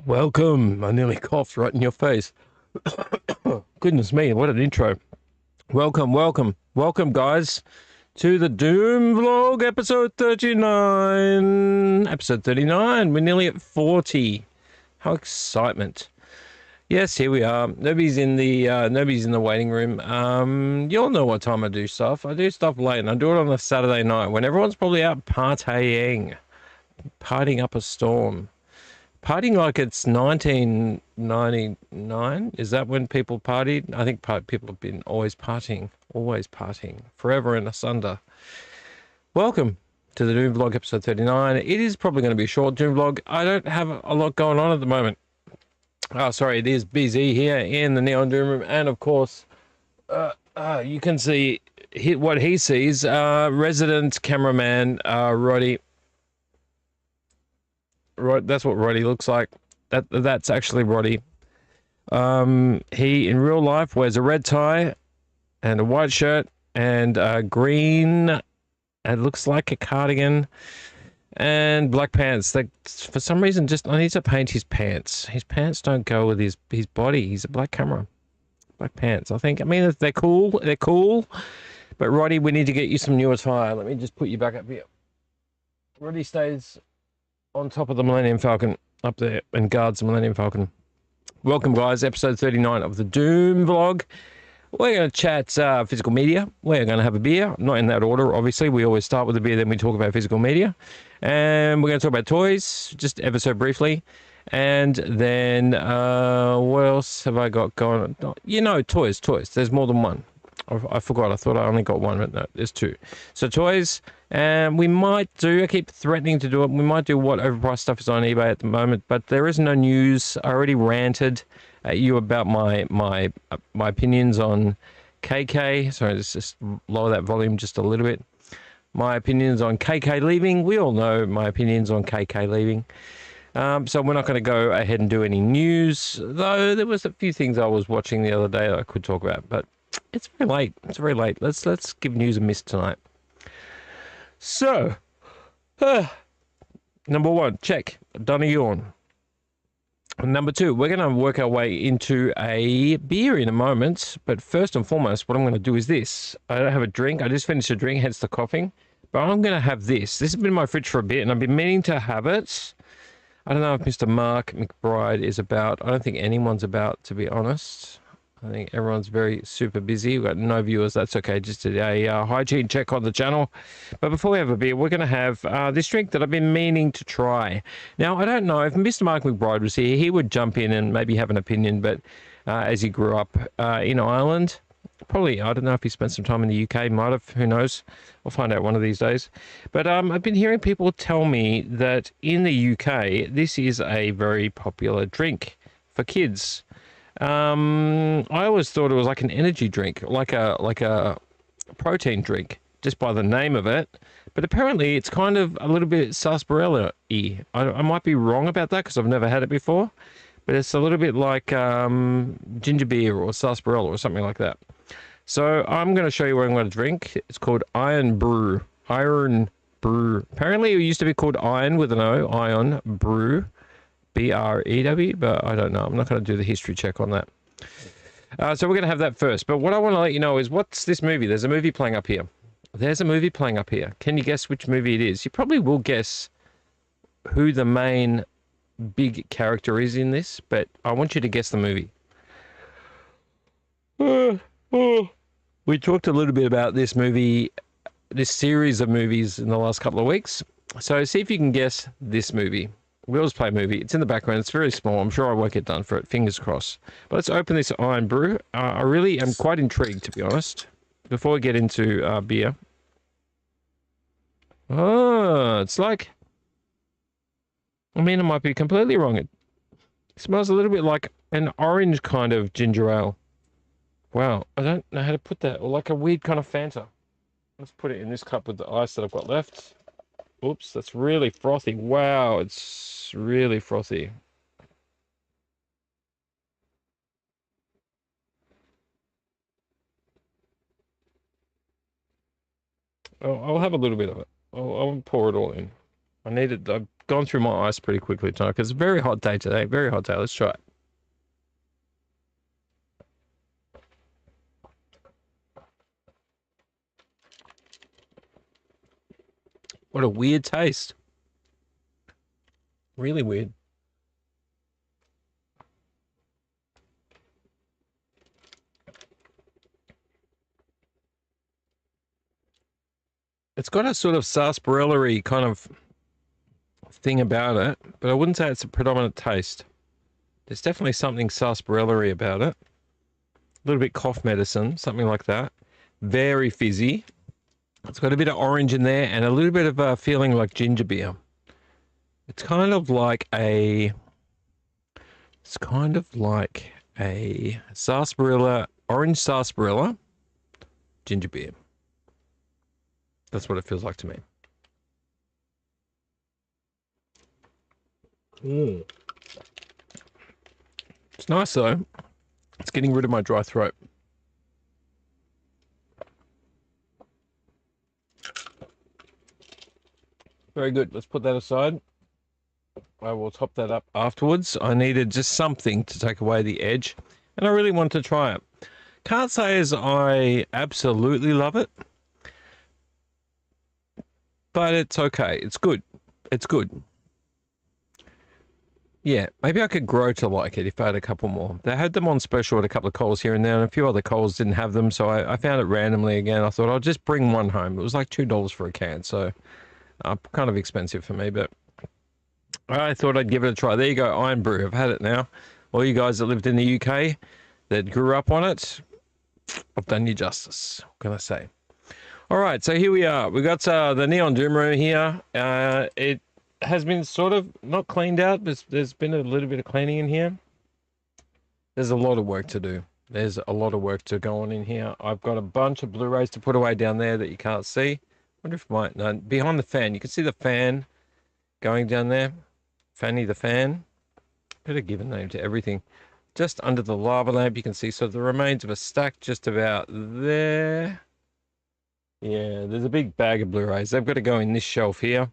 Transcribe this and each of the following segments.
Welcome. I nearly coughed right in your face. Goodness me, what an intro. Welcome, guys, to the Doom vlog, episode 39. Episode 39. We're nearly at 40. How excitement. Yes, here we are. Nobody's in the waiting room. You all know what time I do stuff. I do stuff late, and I do it on a Saturday night when everyone's probably out partying up a storm. Partying like it's 1999. Is that when people partied? I think people have been always partying, forever and asunder. Welcome to the Doom Vlog episode 39. It is probably going to be a short Doom Vlog. I don't have a lot going on at the moment. Oh, sorry, it is busy here in the Neon Doom Room, and of course, you can see what he sees. Resident cameraman Roddy. That's what Roddy looks like. That's actually Roddy. He in real life wears a red tie and a white shirt and green. It looks like a cardigan. And black pants. They, for some reason, I need to paint his pants. His pants don't go with his body. He's a black camera. Black pants, I think. I mean, they're cool. They're cool. But, Roddy, we need to get you some new attire. Let me just put you back up here. Roddy stays on top of the Millennium Falcon up there and guards the Millennium Falcon. Welcome, guys. Episode 39 of the Doom Vlog. We're going to chat physical media. We're going to have a beer. Not in that order, obviously. We always start with a beer, then we talk about physical media. And we're going to talk about toys, just ever so briefly. And then what else have I got going on? You know, toys. There's more than one. I forgot. I thought I only got one, but no, there's two. So toys, and we might do, I keep threatening to do it, we might do what overpriced stuff is on eBay at the moment, but there is no news. I already ranted at you about my opinions on KK. Sorry, let's just lower that volume just a little bit. My opinions on KK leaving. We all know my opinions on KK leaving. So we're not going to go ahead and do any news, though there was a few things I was watching the other day that I could talk about, but it's very late. It's very late. Let's give news a miss tonight. So, number one, check. Done a yawn. Number two, we're going to work our way into a beer in a moment. But first and foremost, what I'm going to do is this. I don't have a drink. I just finished a drink, hence the coughing. But I'm going to have this. This has been in my fridge for a bit, and I've been meaning to have it. I don't know if Mr. Mark McBride is about. I don't think anyone's about, to be honest. I think everyone's very super busy. We've got no viewers. That's okay. Just a hygiene check on the channel. But before we have a beer, we're going to have this drink that I've been meaning to try. Now, I don't know if Mr. Mark McBride was here, he would jump in and maybe have an opinion. But as he grew up in Ireland, probably, I don't know if he spent some time in the UK, might have, who knows. We'll find out one of these days. But I've been hearing people tell me that in the UK, this is a very popular drink for kids. I always thought it was like an energy drink, like a protein drink, just by the name of it. But apparently it's kind of a little bit sarsaparilla-y. I might be wrong about that because I've never had it before. But it's a little bit like ginger beer or sarsaparilla or something like that. So I'm going to show you what I'm going to drink. It's called Iron Brew. Iron Brew. Apparently it used to be called Iron with an O. Iron Brew. B-R-E-W, but I don't know. I'm not going to do the history check on that. So we're going to have that first. But what I want to let you know is, what's this movie? There's a movie playing up here. There's a movie playing up here. Can you guess which movie it is? You probably will guess who the main big character is in this, but I want you to guess the movie. We talked a little bit about this movie, this series of movies in the last couple of weeks. So see if you can guess this movie. We always play a movie. It's in the background. It's very small. I'm sure I won't get done for it. Fingers crossed. But let's open this Iron Brew. I really am quite intrigued, to be honest. Before we get into beer. Oh, it's like... I mean, I might be completely wrong. It smells a little bit like an orange kind of ginger ale. Wow. I don't know how to put that. Or like a weird kind of Fanta. Let's put it in this cup with the ice that I've got left. Oops, that's really frothy. Wow, it's really frothy. Oh, I'll have a little bit of it. I'll pour it all in. I've gone through my ice pretty quickly tonight because it's a very hot day today. Very hot day. Let's try it. What a weird taste. Really weird. It's got a sort of sarsaparilla-y kind of thing about it, but I wouldn't say it's a predominant taste. There's definitely something sarsaparilla-y about it. A little bit cough medicine, something like that. Very fizzy. It's got a bit of orange in there and a little bit of a feeling like ginger beer. It's kind of like a sarsaparilla, orange sarsaparilla, ginger beer. That's what it feels like to me. It's nice though. It's getting rid of my dry throat. Very good. Let's put that aside. I will top that up afterwards. I needed just something to take away the edge, and I really wanted to try it. Can't say as I absolutely love it, but it's okay. It's good. It's good. Yeah, maybe I could grow to like it if I had a couple more. They had them on special at a couple of Coles here and there, and a few other Coles didn't have them, so I found it randomly again. I thought I'll just bring one home. It was like $2 for a can, so kind of expensive for me, but I thought I'd give it a try. There you go, Iron Brew. I've had it now. All you guys that lived in the UK that grew up on it, I've done you justice. What can I say? All right, so here we are. We got the Neon Doom room here. It has been sort of not cleaned out, but there's been a little bit of cleaning in here. There's a lot of work to do. There's a lot of work to go on in here. I've got a bunch of Blu-rays to put away down there that you can't see. I wonder if no, behind the fan, you can see the fan going down there. Fanny the fan. Better give a name to everything. Just under the lava lamp, you can see sort of the remains of a stack just about there. Yeah, there's a big bag of Blu-rays. They've got to go in this shelf here.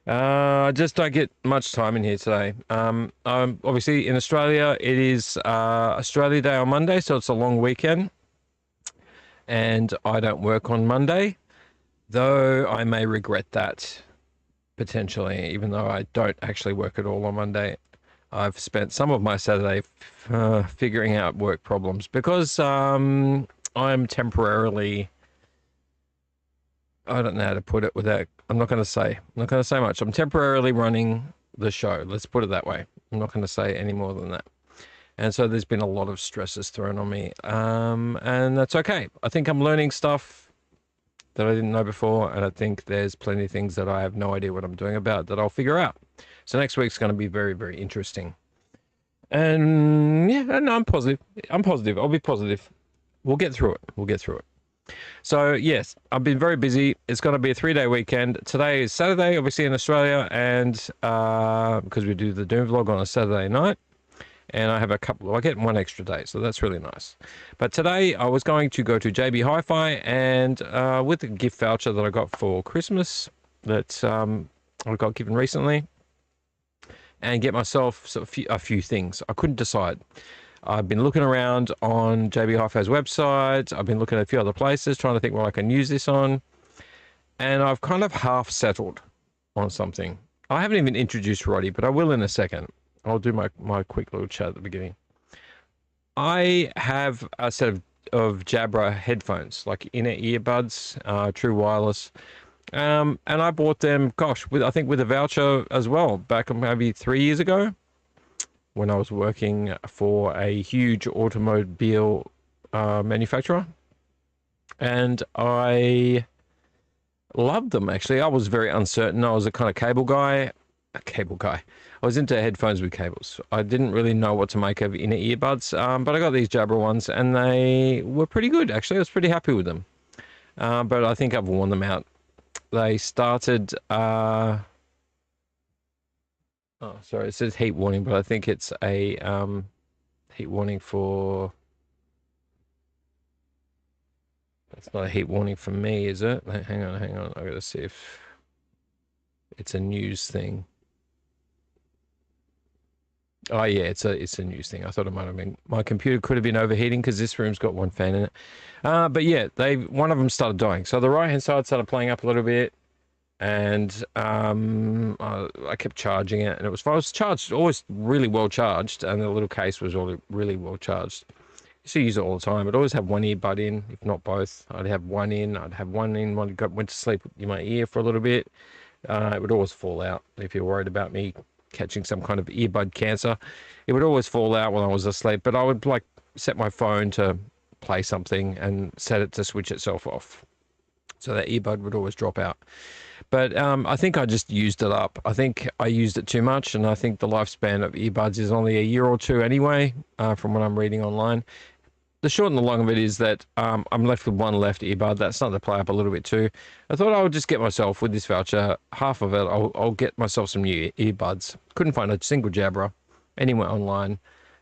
I just don't get much time in here today. Obviously in Australia, it is Australia Day on Monday, so it's a long weekend. And I don't work on Monday, though I may regret that potentially, even though I don't actually work at all on Monday. I've spent some of my Saturday figuring out work problems because I'm temporarily, I don't know how to put it without, I'm not going to say much. I'm temporarily running the show. Let's put it that way. I'm not going to say any more than that. And so there's been a lot of stresses thrown on me. And that's okay. I think I'm learning stuff that I didn't know before. And I think there's plenty of things that I have no idea what I'm doing about that I'll figure out. So next week's going to be very, very interesting. And yeah, no, I'm positive. I'll be positive. We'll get through it. So yes, I've been very busy. It's going to be a 3-day weekend. Today is Saturday, obviously in Australia, and because we do the Doom vlog on a Saturday night, and I get one extra day, so that's really nice. But today I was going to go to JB Hi-Fi and with a gift voucher that I got for Christmas that I got given recently, and get myself a few things. I couldn't decide. I've been looking around on JB Hi-Fi's website. I've been looking at a few other places, trying to think what I can use this on. And I've kind of half settled on something. I haven't even introduced Roddy, but I will in a second. I'll do my quick little chat at the beginning. I have a set of Jabra headphones, like inner earbuds, true wireless. And I bought them, gosh, I think with a voucher as well, back maybe 3 years ago, when I was working for a huge automobile manufacturer. And I loved them, actually. I was very uncertain. I was a kind of cable guy. I was into headphones with cables. I didn't really know what to make of inner earbuds, but I got these Jabra ones, and they were pretty good, actually. I was pretty happy with them. But I think I've worn them out. They started... Oh, sorry, it says heat warning, but I think it's a heat warning for... That's not a heat warning for me, is it? Hang on. I gotta see if it's a news thing. Oh yeah, it's a news thing. I thought it might have been. My computer could have been overheating because this room's got one fan in it. But yeah, one of them started dying. So the right-hand side started playing up a little bit. And I kept charging it, and it was charged, always really well charged, and the little case was all really well charged. used to use it all the time. I'd always have one earbud in, if not both. I'd have one in. I'd have one in when I went to sleep in my ear for a little bit. It would always fall out if you're worried about me catching some kind of earbud cancer. It would always fall out when I was asleep, but I would like set my phone to play something and set it to switch itself off. So that earbud would always drop out. But I think I just used it up. I think I used it too much, and I think the lifespan of earbuds is only a year or two anyway, from what I'm reading online. The short and the long of it is that I'm left with one left earbud. That's starting to play up a little bit too. I thought I would just get myself, with this voucher, half of it, I'll get myself some new earbuds. Couldn't find a single Jabra anywhere online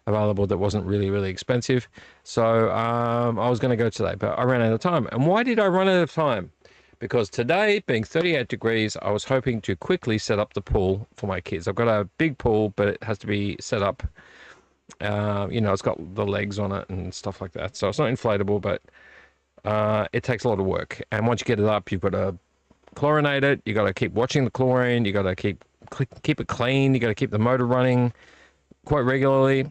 available that wasn't really, really expensive. So I was going to go today, but I ran out of time. And why did I run out of time? Because today, being 38 degrees, I was hoping to quickly set up the pool for my kids. I've got a big pool, but it has to be set up. You know, it's got the legs on it and stuff like that. So it's not inflatable, but it takes a lot of work. And once you get it up, you've got to chlorinate it. You got to keep watching the chlorine. You got to keep it clean. You got to keep the motor running quite regularly.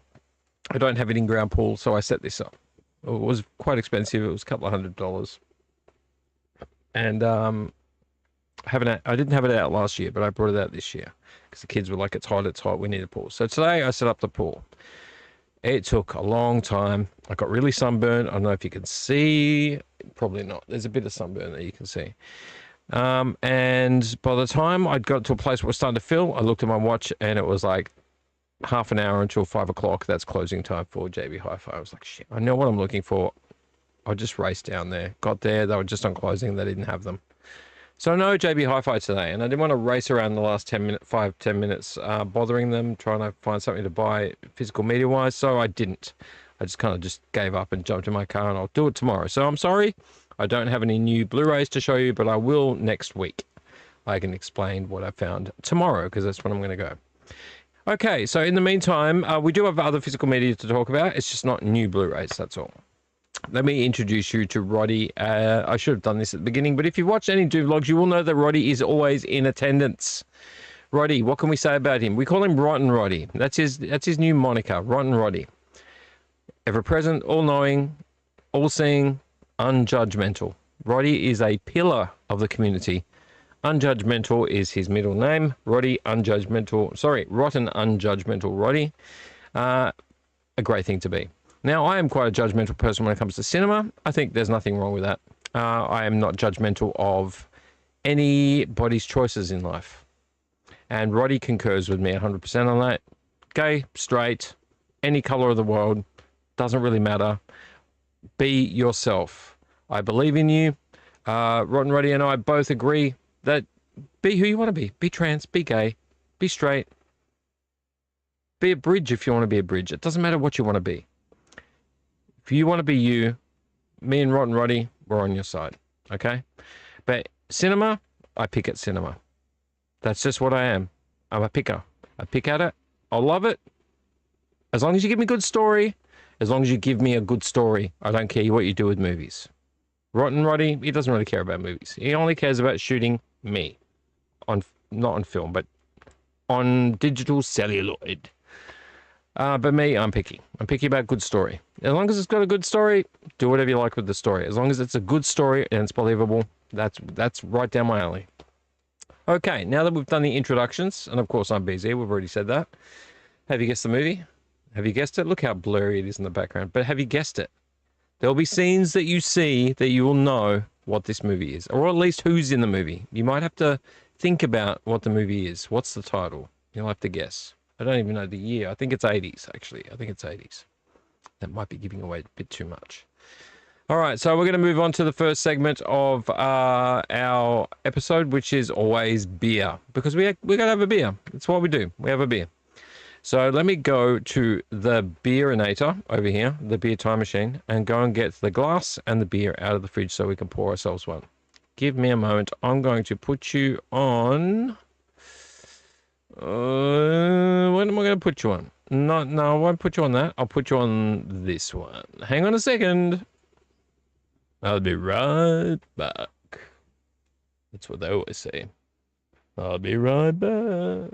I don't have an in-ground pool, so I set this up. It was quite expensive. It was a couple of $100. And I didn't have it out last year, but I brought it out this year because the kids were like, it's hot, we need a pool. So today I set up the pool. It took a long time. I got really sunburned. I don't know if you can see, probably not. There's a bit of sunburn that you can see. And by the time I'd got to a place where it was starting to fill, I looked at my watch and it was like half an hour until 5 o'clock. That's closing time for JB Hi-Fi. I was like, shit, I know what I'm looking for. I just raced down there, got there, they were just on closing, they didn't have them. So no JB Hi-Fi today, and I didn't want to race around the last 10 minutes, bothering them, trying to find something to buy physical media-wise, so I didn't. I just kind of just gave up and jumped in my car, and I'll do it tomorrow. So I'm sorry, I don't have any new Blu-rays to show you, but I will next week. I can explain what I found tomorrow, because that's when I'm going to go. Okay, so in the meantime, we do have other physical media to talk about. It's just not new Blu-rays, that's all. Let me introduce you to Roddy. I should have done this at the beginning, but if you've watched any Do vlogs, you will know that Roddy is always in attendance. Roddy, what can we say about him? We call him Rotten Roddy. That's his new moniker, Rotten Roddy. Ever present, all-knowing, all-seeing, unjudgmental. Roddy is a pillar of the community. Unjudgmental is his middle name. Rotten Unjudgmental Roddy. A great thing to be. Now, I am quite a judgmental person when it comes to cinema. I think there's nothing wrong with that. I am not judgmental of anybody's choices in life. And Roddy concurs with me 100% on that. Gay, straight, any color of the world, doesn't really matter. Be yourself. I believe in you. Rotten Roddy and I both agree that be who you want to be. Be trans, be gay, be straight. Be a bridge if you want to be a bridge. It doesn't matter what you want to be. If you want to be you, me and Rotten Roddy, we're on your side, okay? But cinema, I pick at cinema. That's just what I am. I'm a picker. I pick at it. I'll love it. As long as you give me a good story, as long as you give me a good story, I don't care what you do with movies. Rotten Roddy, he doesn't really care about movies. He only cares about shooting me. Not on film, but on digital celluloid. But me, I'm picky. I'm picky about good story. As long as it's got a good story, do whatever you like with the story. As long as it's a good story and it's believable, that's right down my alley. Okay, now that we've done the introductions, and of course I'm BZ, we've already said that. Have you guessed the movie? Have you guessed it? Look how blurry it is in the background. But have you guessed it? There'll be scenes that you see that you will know what this movie is, or at least who's in the movie. You might have to think about what the movie is. What's the title? You'll have to guess. I don't even know the year. I think it's 80s, actually. I think it's 80s. That might be giving away a bit too much. All right, so we're going to move on to the first segment of our episode, which is always beer. Because we're going to have a beer. That's what we do. We have a beer. So let me go to the beerinator over here, the beer time machine, and go and get the glass and the beer out of the fridge so we can pour ourselves one. Give me a moment. I'm going to put you on... what am I going to put you on? No, I won't put you on that. I'll put you on this one. Hang on a second. I'll be right back. That's what they always say. I'll be right back.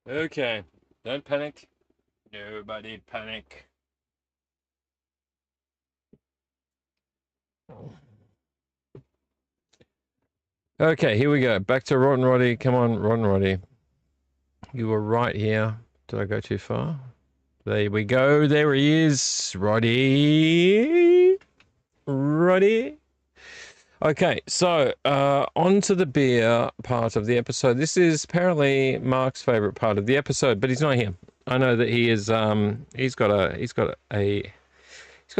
Okay, don't panic. Nobody panic. Okay, here we go. Back to Rotten Roddy. Come on, Rotten Roddy. You were right here. Did I go too far? There we go. There he is. Roddy. Roddy. Okay, so on to the beer part of the episode. This is apparently Mark's favorite part of the episode, but he's not here. I know that he is. He's got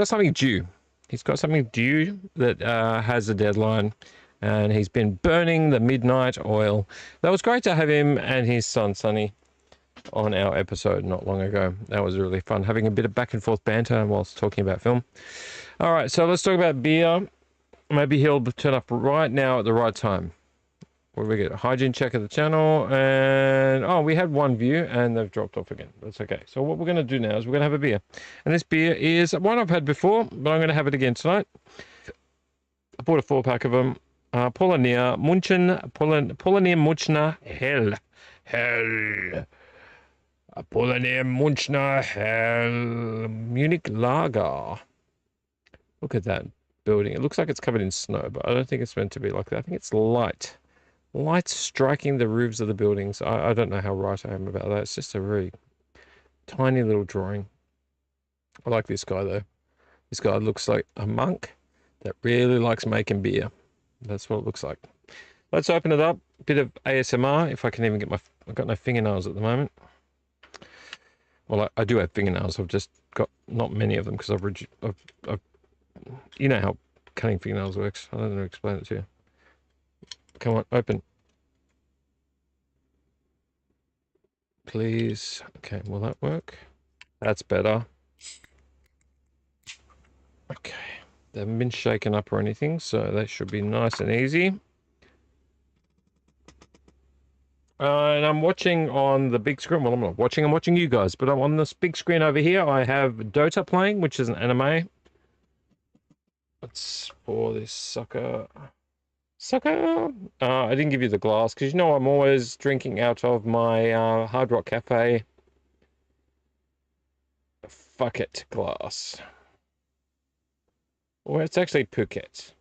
something due. He's got something due that has a deadline, and he's been burning the midnight oil. That was great to have him and his son Sonny on our episode not long ago. That was really fun, having a bit of back and forth banter whilst talking about film. All right, so let's talk about beer. Maybe he'll turn up right now at the right time. What do we get? A hygiene check of the channel, and oh, we had one view and they've dropped off again. That's okay. So what we're going to do now is we're going to have a beer, and this beer is one I've had before, but I'm going to have it again tonight. I bought a 4-pack of them. Polanier Munchner Hell. Polanier Munchner Hell Munich Lager. Look at that building. It looks like it's covered in snow, but I don't think it's meant to be like that. I think it's light striking the roofs of the buildings. I don't know how right I am about that. It's just a very tiny little drawing. I like this guy though. This guy looks like a monk that really likes making beer. That's what it looks like. Let's open it up. A bit of ASMR, if I can even get my... I've got no fingernails at the moment. Well, I do have fingernails. I've just got not many of them because I've you know how cutting fingernails works. I don't know how to explain it to you. Come on, open. Please. Okay, will that work? That's better. Okay. They haven't been shaken up or anything, so that should be nice and easy. And I'm watching on the big screen. Well, I'm not watching. I'm watching you guys. But I'm on this big screen over here. I have Dota playing, which is an anime. Let's pour this sucker. I didn't give you the glass because you know I'm always drinking out of my Hard Rock Cafe fuck it glass. Well, it's actually Phuket.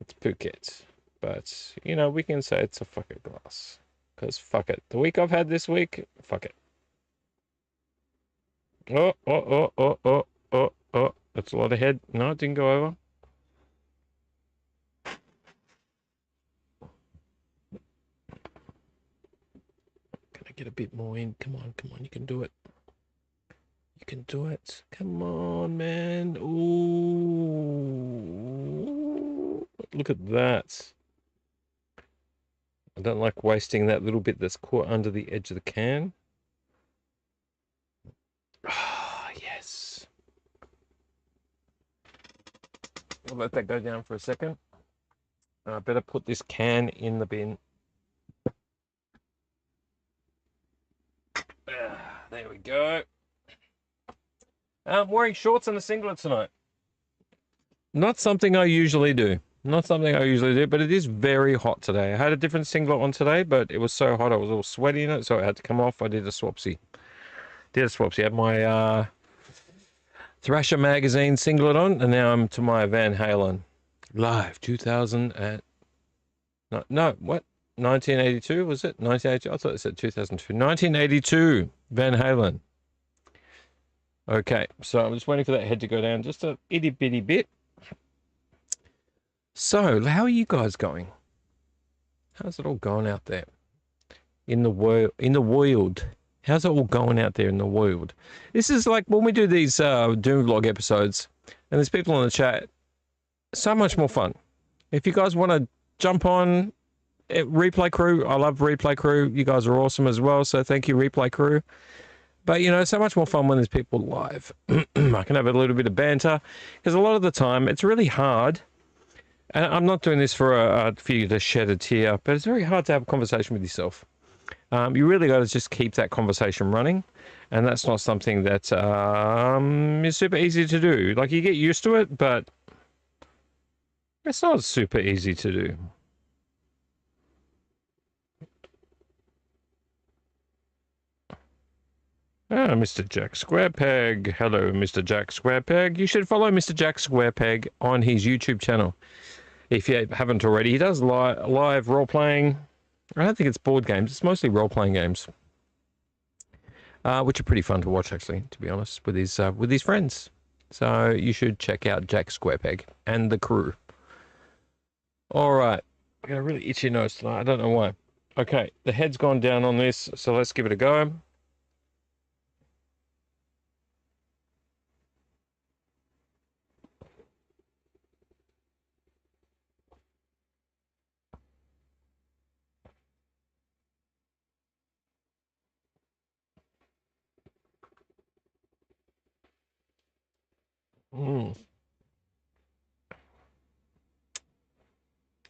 It's Phuket. But, you know, we can say it's a fuck it glass. Because fuck it. The week I've had this week, fuck it. Oh. That's a lot of head. No, it didn't go over. Can I get a bit more in? Come on, you can do it. You can do it. Come on, man. Ooh. Look at that. I don't like wasting that little bit that's caught under the edge of the can. Ah, yes. I'll let that go down for a second. I better put this can in the bin. There we go. I'm wearing shorts and a singlet tonight. Not something I usually do. But it is very hot today. I had a different singlet on today, but it was so hot I was all sweaty in it, so I had to come off. I did a swapsy. I had my Thrasher magazine singlet on, and now I'm to my Van Halen. Live 2000 and... No, what? 1982, was it? 1982? I thought it said 2002. 1982, Van Halen. Okay, so I'm just waiting for that head to go down just a itty bitty bit. So, how are you guys going? How's it all going out there? In the world. How's it all going out there in the world? This is like when we do these Doom vlog episodes, and there's people in the chat, so much more fun. If you guys want to jump on Replay Crew, I love Replay Crew. You guys are awesome as well, so thank you, Replay Crew. But, you know, so much more fun when there's people live. I can have a little bit of banter, because a lot of the time it's really hard. And I'm not doing this for you to shed a tear, but it's very hard to have a conversation with yourself. You really got to just keep that conversation running, and that's not something that is super easy to do. Like, you get used to it, but it's not super easy to do. Ah, Mr. Jack Squarepeg. Hello, Mr. Jack Squarepeg. You should follow Mr. Jack Squarepeg on his YouTube channel. If you haven't already, he does live role-playing. I don't think it's board games. It's mostly role-playing games. Which are pretty fun to watch, actually, to be honest, with his friends. So you should check out Jack Squarepeg and the crew. All right. I got a really itchy nose tonight. I don't know why. Okay, the head's gone down on this, so let's give it a go.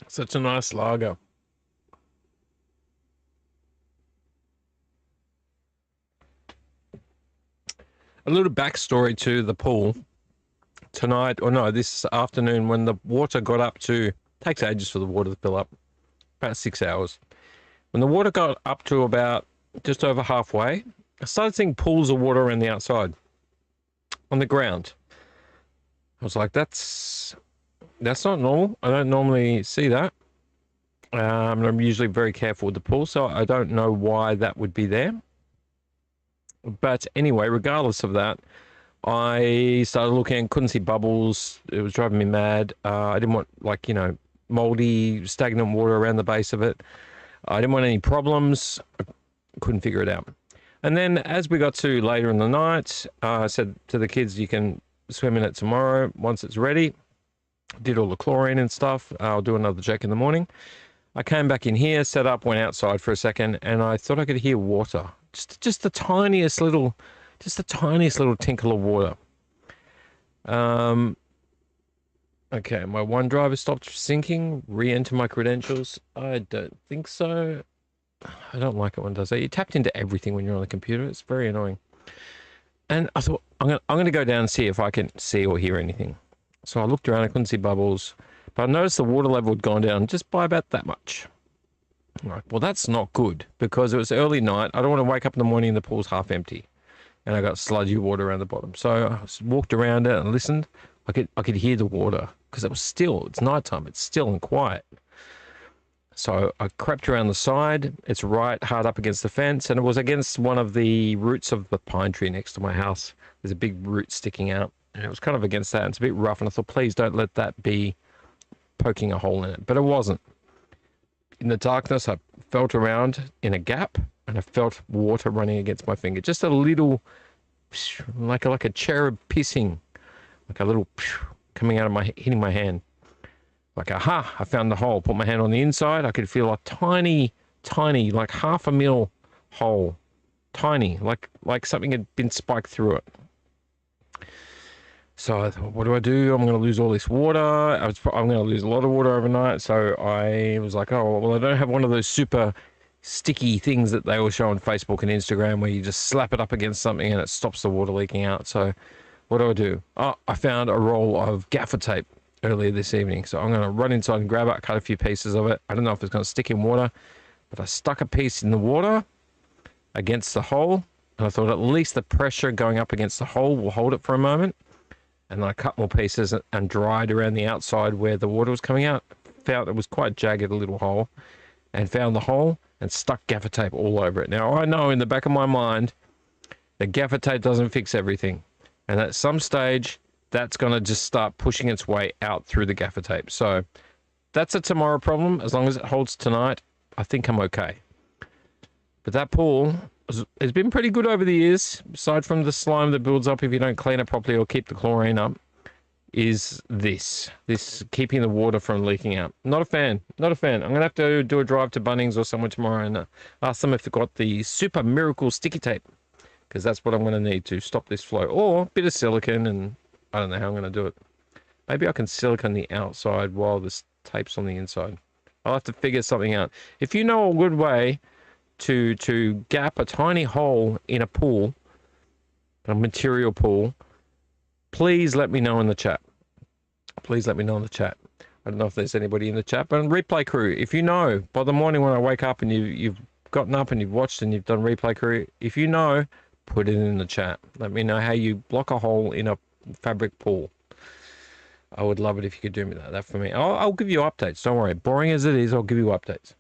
Such a nice lager. A little backstory to the pool. Tonight, or no, this afternoon, when the water got up to, takes ages for the water to fill up, about 6 hours. When the water got up to about just over halfway, I started seeing pools of water around the outside, on the ground. I was like, that's not normal. I don't normally see that. I'm usually very careful with the pool, so I don't know why that would be there. But anyway, regardless of that, I started looking, couldn't see bubbles. It was driving me mad. I didn't want, like, you know, moldy, stagnant water around the base of it. I didn't want any problems. I couldn't figure it out. And then as we got to later in the night, I said to the kids, you can swim in it tomorrow once it's ready. Did all the chlorine and stuff. I'll do another check in the morning. I came back in here, set up, went outside for a second, and I thought I could hear water. Just the tiniest little tinkle of water. Okay, my OneDrive has stopped syncing. Re-enter my credentials. I don't think so. I don't like it when it does that. You tapped into everything when you're on the computer. It's very annoying. And I thought, I'm gonna go down and see if I can see or hear anything. So I looked around, I couldn't see bubbles, but I noticed the water level had gone down just by about that much. I'm like, well, that's not good, because it was early night. I don't want to wake up in the morning and the pool's half empty, and I got sludgy water around the bottom. So I walked around it and listened. I could hear the water, because it was still. It's nighttime. It's still and quiet. So I crept around the side. It's right hard up against the fence, and it was against one of the roots of the pine tree next to my house. There's a big root sticking out, and it was kind of against that. And it's a bit rough, and I thought, please don't let that be poking a hole in it. But it wasn't. In the darkness, I felt around in a gap, and I felt water running against my finger. Just a little, like a cherub pissing, like a little coming out of hitting my hand. Like, aha, I found the hole. Put my hand on the inside. I could feel a tiny, like 1/2 mil hole. Tiny, like something had been spiked through it. So I thought, what do I do? I'm going to lose all this water. I'm going to lose a lot of water overnight. So I was like, oh, well, I don't have one of those super sticky things that they all show on Facebook and Instagram where you just slap it up against something and it stops the water leaking out. So what do? Oh, I found a roll of gaffer tape earlier this evening. So I'm going to run inside and grab it, cut a few pieces of it. I don't know if it's going to stick in water, but I stuck a piece in the water against the hole. And I thought at least the pressure going up against the hole will hold it for a moment. And then I cut more pieces and dried around the outside where the water was coming out. Found it was quite jagged, a little hole. And found the hole and stuck gaffer tape all over it. Now, I know in the back of my mind that gaffer tape doesn't fix everything. And at some stage, that's going to just start pushing its way out through the gaffer tape. So that's a tomorrow problem. As long as it holds tonight, I think I'm okay. But that pool has been pretty good over the years, aside from the slime that builds up if you don't clean it properly or keep the chlorine up, is this keeping the water from leaking out. Not a fan. I'm going to have to do a drive to Bunnings or somewhere tomorrow and ask them if they've got the super miracle sticky tape, because that's what I'm going to need to stop this flow. Or a bit of silicone, and I don't know how I'm going to do it. Maybe I can silicone the outside while this tape's on the inside. I'll have to figure something out. If you know a good way to gap a tiny hole in a pool, a material pool, please let me know in the chat. Please let me know in the chat. I don't know if there's anybody in the chat, but replay crew, if you know, by the morning when I wake up and you've gotten up and you've watched and you've done replay crew, if you know, put it in the chat. Let me know how you block a hole in a fabric pool. I would love it if you could do me that for me. I'll give you updates. Don't worry. Boring as it is, I'll give you updates.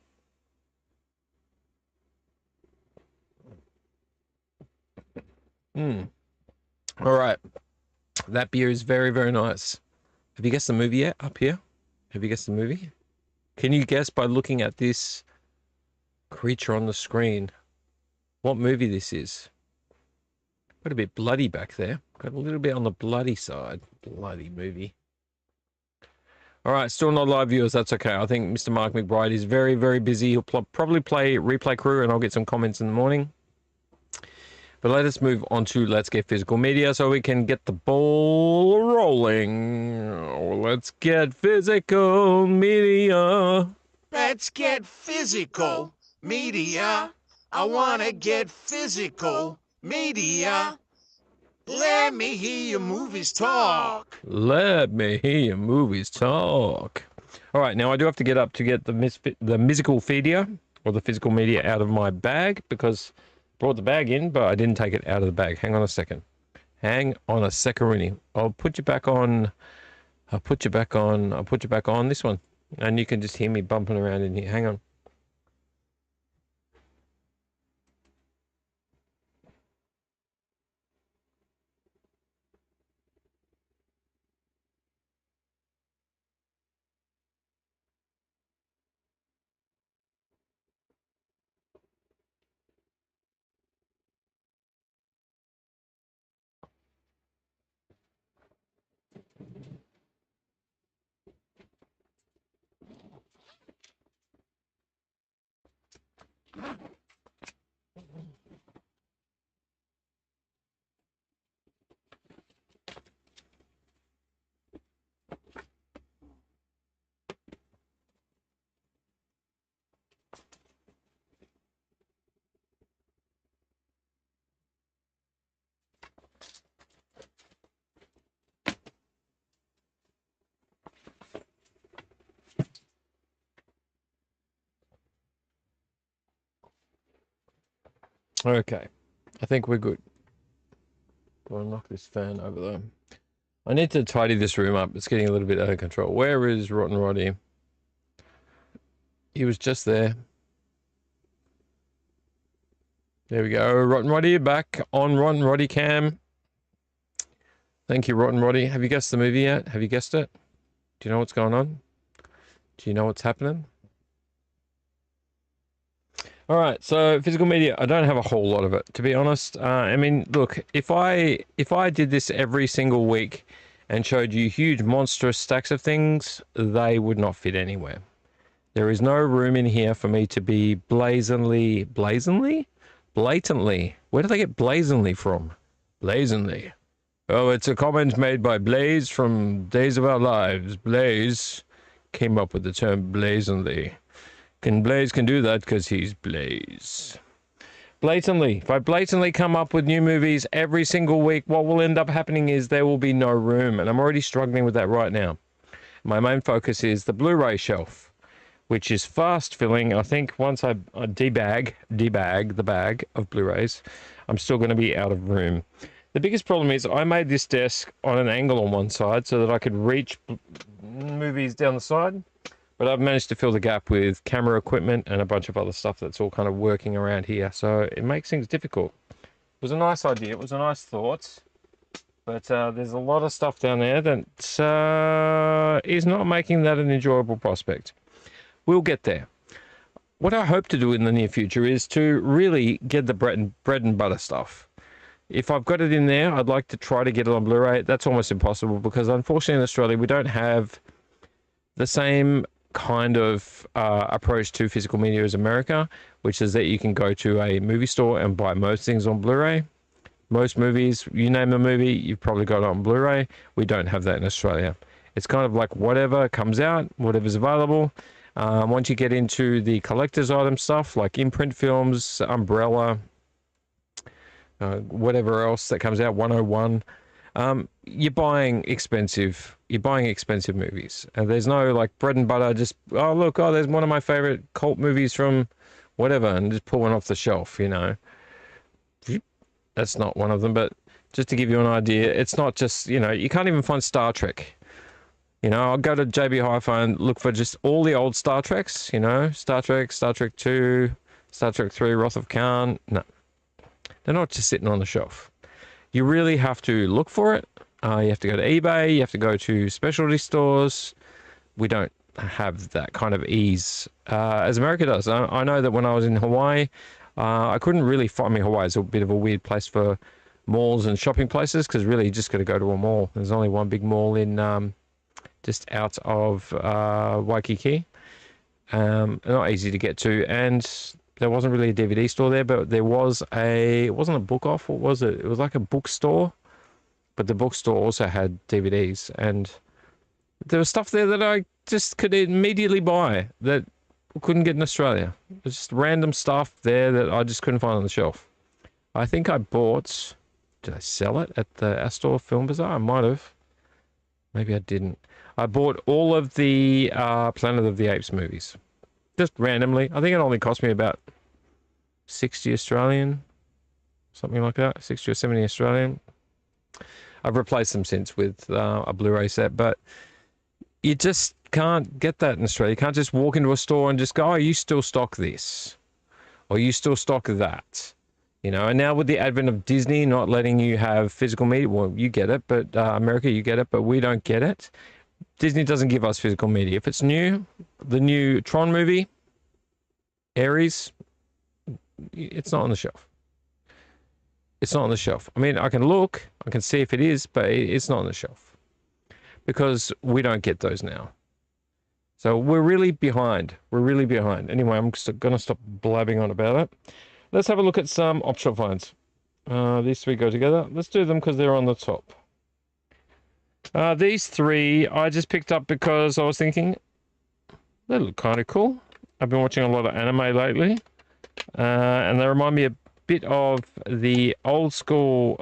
All right. That beer is very, very nice. Have you guessed the movie yet? Up here? Have you guessed the movie? Can you guess by looking at this creature on the screen what movie this is? Got a bit bloody back there. Got a little bit on the bloody side. Bloody movie. All right, still not live viewers. That's okay. I think Mr. Mark McBride is very, very busy. He'll probably play Replay Crew, and I'll get some comments in the morning. But let us move on to Let's Get Physical Media so we can get the ball rolling. Let's get physical media. Let's get physical media. I want to get physical media. Let me hear your movies talk. Let me hear your movies talk. All right, now I do have to get up to get the physical media or the physical media out of my bag because I brought the bag in, but I didn't take it out of the bag. Hang on a second. Hang on a second. I'll put you back on. I'll put you back on this one. And you can just hear me bumping around in here. Hang on. Okay, I think we're good. I'll knock this fan over there. I need to tidy this room up. It's getting a little bit out of control. Where is Rotten Roddy? He was just there. There we go. Rotten Roddy, you're back on Rotten Roddy cam. Thank you, Rotten Roddy. Have you guessed the movie yet? Have you guessed it? Do you know what's going on? Do you know what's happening? All right, so physical media, I don't have a whole lot of it, to be honest. I mean, look, if I did this every single week and showed you huge monstrous stacks of things, they would not fit anywhere. There is no room in here for me to be blatantly? Where did I get blazingly from? Blazingly. Oh, it's a comment made by Blaze from Days of Our Lives. Blaze came up with the term blazingly. Blaze can do that because he's Blaze. Blatantly. If I blatantly come up with new movies every single week, what will end up happening is there will be no room. And I'm already struggling with that right now. My main focus is the Blu-ray shelf, which is fast filling. I think once I debag the bag of Blu-rays, I'm still going to be out of room. The biggest problem is I made this desk on an angle on one side so that I could reach movies down the side. But I've managed to fill the gap with camera equipment and a bunch of other stuff that's all kind of working around here. So it makes things difficult. It was a nice idea. It was a nice thought. But there's a lot of stuff down there that is not making that an enjoyable prospect. We'll get there. What I hope to do in the near future is to really get the bread and butter stuff. If I've got it in there, I'd like to try to get it on Blu-ray. That's almost impossible because unfortunately in Australia, we don't have the same kind of approach to physical media as America, which is that you can go to a movie store and buy most things on Blu-ray. Most movies, you name a movie, you've probably got it on Blu-ray. We don't have that in Australia. It's kind of like whatever comes out, whatever's available. Once you get into the collector's item stuff, like imprint films, Umbrella, whatever else that comes out, 101, you're buying expensive movies, and there's no like bread and butter. Just there's one of my favorite cult movies from whatever, and just pull one off the shelf. You know, That's not one of them, but just to give you an idea, it's not just, you know, you can't even find Star Trek. You know, I'll go to JB Hi-Fi and look for just all the old Star Treks, you know, Star Trek, Star Trek 2, Star Trek 3, Wrath of Khan. No, they're not just sitting on the shelf. You really have to look for it. You have to go to eBay. You have to go to specialty stores. We don't have that kind of ease as America does. I know that when I was in Hawaii, I couldn't really find me. Hawaii is a bit of a weird place for malls and shopping places because really you just got to go to a mall. There's only one big mall in just out of Waikiki. Not easy to get to, and there wasn't really a DVD store there, but there was it wasn't a book off, what was it? It was like a bookstore, but the bookstore also had DVDs, and there was stuff there that I just could immediately buy that couldn't get in Australia. There's just random stuff there that I just couldn't find on the shelf. I think I bought, did I sell it at the Astor Film Bazaar? I might have. Maybe I didn't. I bought all of the Planet of the Apes movies. Just randomly. I think it only cost me about 60 Australian. Something like that. 60 or 70 Australian. I've replaced them since with a Blu-ray set, but you just can't get that in Australia. You can't just walk into a store and just go, oh, you still stock this. Or you still stock that. You know, and now with the advent of Disney not letting you have physical media, well, you get it, but America, you get it, but we don't get it. Disney doesn't give us physical media. If it's new, the new Tron movie, Ares, it's not on the shelf. It's not on the shelf. I mean, I can look, I can see if it is, but it's not on the shelf because we don't get those now. So we're really behind. We're really behind. Anyway, I'm going to stop blabbing on about it. Let's have a look at some op-shop finds. These three go together. Let's do them because they're on the top. These three I just picked up because I was thinking they look kind of cool. I've been watching a lot of anime lately, and they remind me a bit of the old school,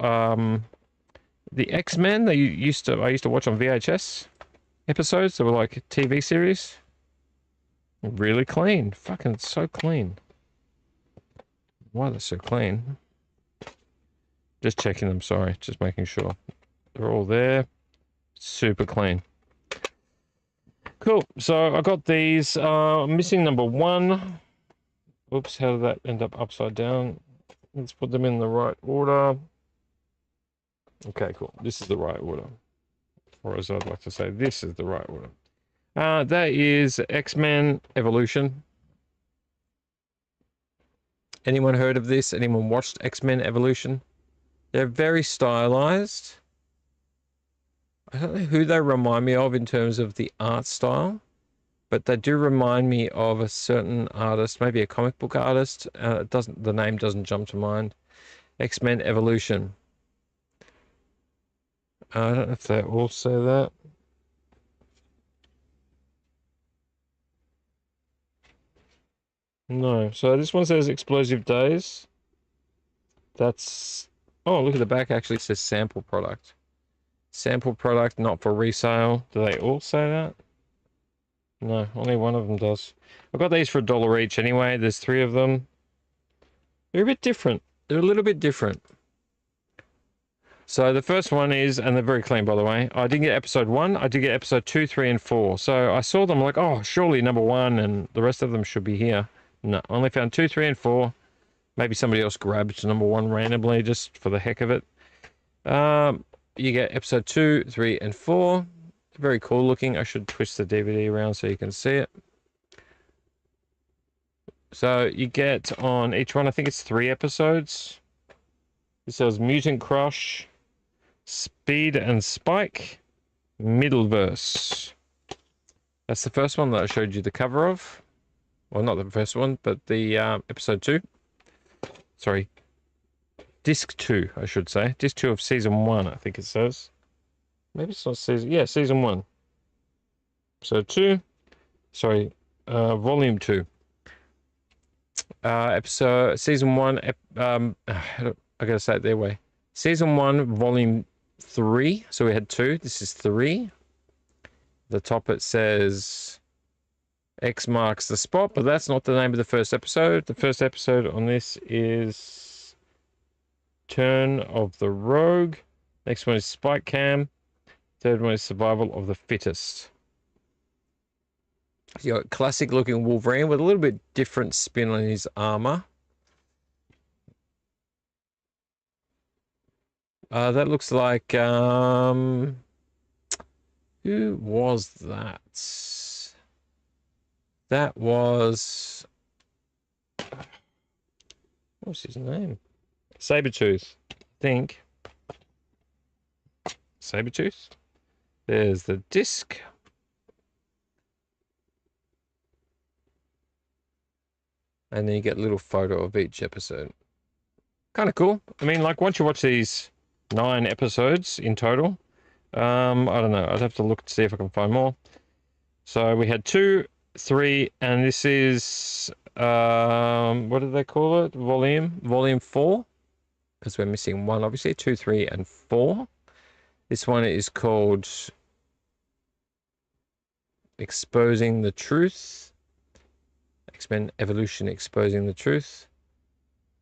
the X-Men. I used to watch on VHS episodes. They were like TV series. Really clean, fucking so clean. Why they're so clean? Just checking them. Sorry, just making sure they're all there. Super clean. Cool. So I got these. Missing number one. Oops, how did that end up upside down? Let's put them in the right order. Okay, cool. This is the right order. Or as I'd like to say, this is the right order. That is X-Men Evolution. Anyone heard of this? Anyone watched X-Men Evolution? They're very stylized. I don't know who they remind me of in terms of the art style, but they do remind me of a certain artist, maybe a comic book artist. The name doesn't jump to mind. X-Men Evolution. I don't know if they all say that. No. So this one says Explosive Days. That's... Oh, look at the back. Actually, it says sample product. Sample product, not for resale. Do they all say that? No, only one of them does. I got these for $1 each anyway. There's 3 of them. They're a bit different. They're a little bit different. So the first one is, and they're very clean by the way, I didn't get episode 1, I did get episode 2, 3, and 4. So I saw them like, oh, surely number 1 and the rest of them should be here. No, I only found 2, 3, and 4. Maybe somebody else grabbed number 1 randomly just for the heck of it. You get episode 2, 3, and 4. Very cool looking. I should twist the DVD around so you can see it. So you get on each one, I think it's 3 episodes. It says Mutant Crush, Speed and Spike, Middleverse. That's the first one that I showed you the cover of. Well, not the first one, but the episode 2. Sorry. Disc 2, I should say. Disc 2 of season 1, I think it says. Maybe it's not season... Yeah, season 1. Episode 2. Sorry, volume 2. Season 1... I gotta say it their way. Season 1, volume 3. So we had 2. This is 3. The top it says X marks the spot, but that's not the name of the first episode. The first episode on this is Return of the Rogue. Next one is Spike Cam. Third one is Survival of the Fittest. You got classic looking Wolverine with a little bit different spin on his armor. That looks like who was that? That was, what's his name? Sabretooth, I think. Sabretooth. There's the disc. And then you get a little photo of each episode. Kind of cool. I mean, like, once you watch these 9 episodes in total, I don't know. I'd have to look to see if I can find more. So we had 2, 3, and this is, what do they call it? Volume 4. Because we're missing 1, obviously. 2, 3, and 4. This one is called Exposing the Truth. X-Men Evolution Exposing the Truth.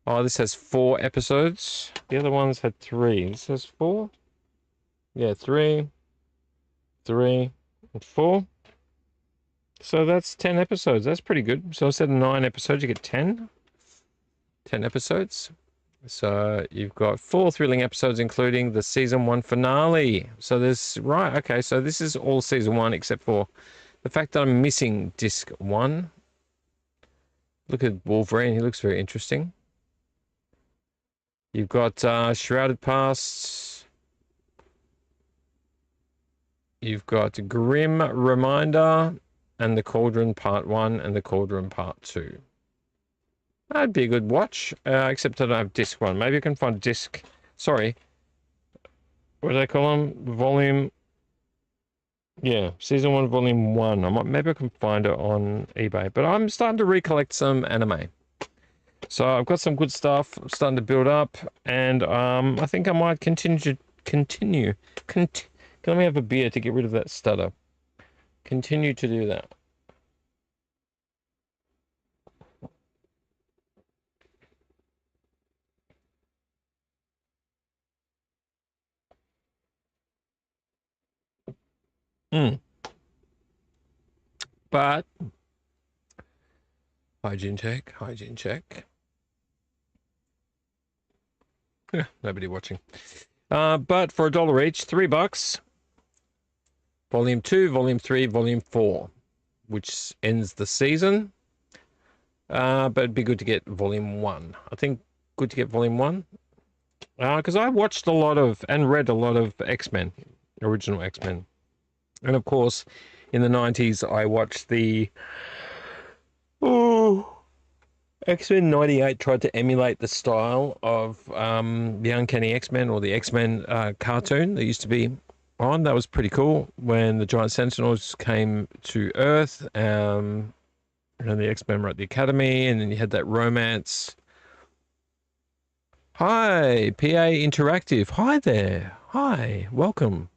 Oh, this has 4 episodes. The other ones had 3. This has 4? Yeah, 3, 3, and 4. So that's 10 episodes. That's pretty good. So instead of 9 episodes, you get 10. 10 episodes. So you've got 4 thrilling episodes, including the season 1 finale. So there's, right, okay, so this is all season 1 except for the fact that I'm missing disc 1. Look at Wolverine. He looks very interesting. You've got Shrouded Past. You've got Grim Reminder and the Cauldron Part 1 and the Cauldron Part 2. That'd be a good watch, except I don't have disc 1. Maybe I can find disc... Sorry. What do they call them? Volume... Yeah, Season 1, Volume 1. Maybe I can find it on eBay. But I'm starting to recollect some anime. So I've got some good stuff. I'm starting to build up. And I think I might continue. Let me have a beer to get rid of that stutter. Continue to do that. But hygiene check. Yeah, nobody watching. But for $1 each, $3. Volume 2, Volume 3, Volume 4, which ends the season. But it'd be good to get Volume 1. I think good to get Volume 1. Because I watched a lot of and read a lot of X-Men, original X-Men. And of course, in the 90s, I watched the... X-Men 98 tried to emulate the style of the Uncanny X-Men or the X-Men cartoon that used to be on. That was pretty cool when the Giant Sentinels came to Earth, and the X-Men were at the Academy, and then you had that romance. Hi, PA Interactive. Hi there. Hi, welcome.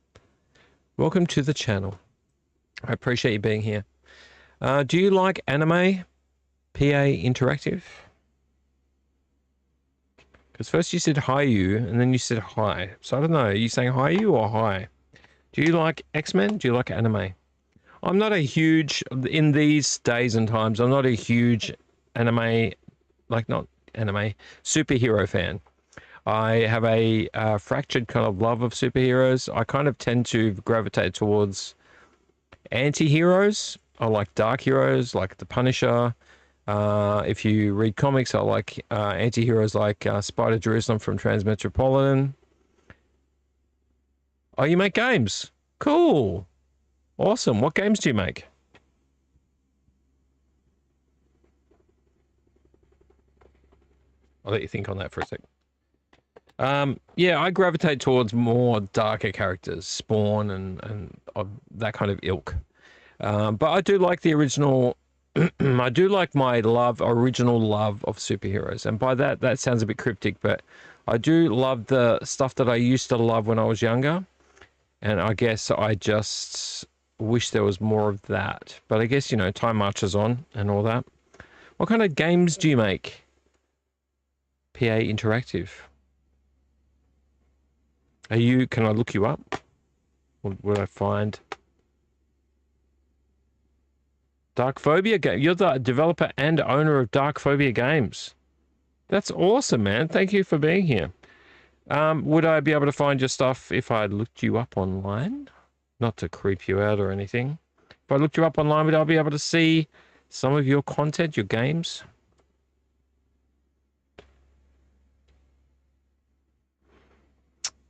Welcome to the channel. I appreciate you being here. Do you like anime, PA Interactive? Because first you said hi you, and then you said hi. So I don't know, are you saying hi you or hi? Do you like X-Men? Do you like anime? I'm not a huge, in these days and times, I'm not a huge anime, like not anime, superhero fan. I have a fractured kind of love of superheroes. I kind of tend to gravitate towards anti-heroes. I like dark heroes, like the Punisher. If you read comics, I like anti-heroes like Spider Jerusalem from Transmetropolitan. Oh, you make games? Cool. Awesome. What games do you make? I'll let you think on that for a sec. Yeah, I gravitate towards more darker characters, Spawn and that kind of ilk. But I do like the original... I do like my original love of superheroes. And by that sounds a bit cryptic, but I do love the stuff that I used to love when I was younger. And I guess I just wish there was more of that. But I guess, you know, time marches on and all that. What kind of games do you make? PA Interactive. Are you? Can I look you up? What would I find? Dark Phobia game. You're the developer and owner of Dark Phobia Games. That's awesome, man. Thank you for being here. Would I be able to find your stuff if I looked you up online? Not to creep you out or anything. If I looked you up online, would I be able to see some of your content, your games?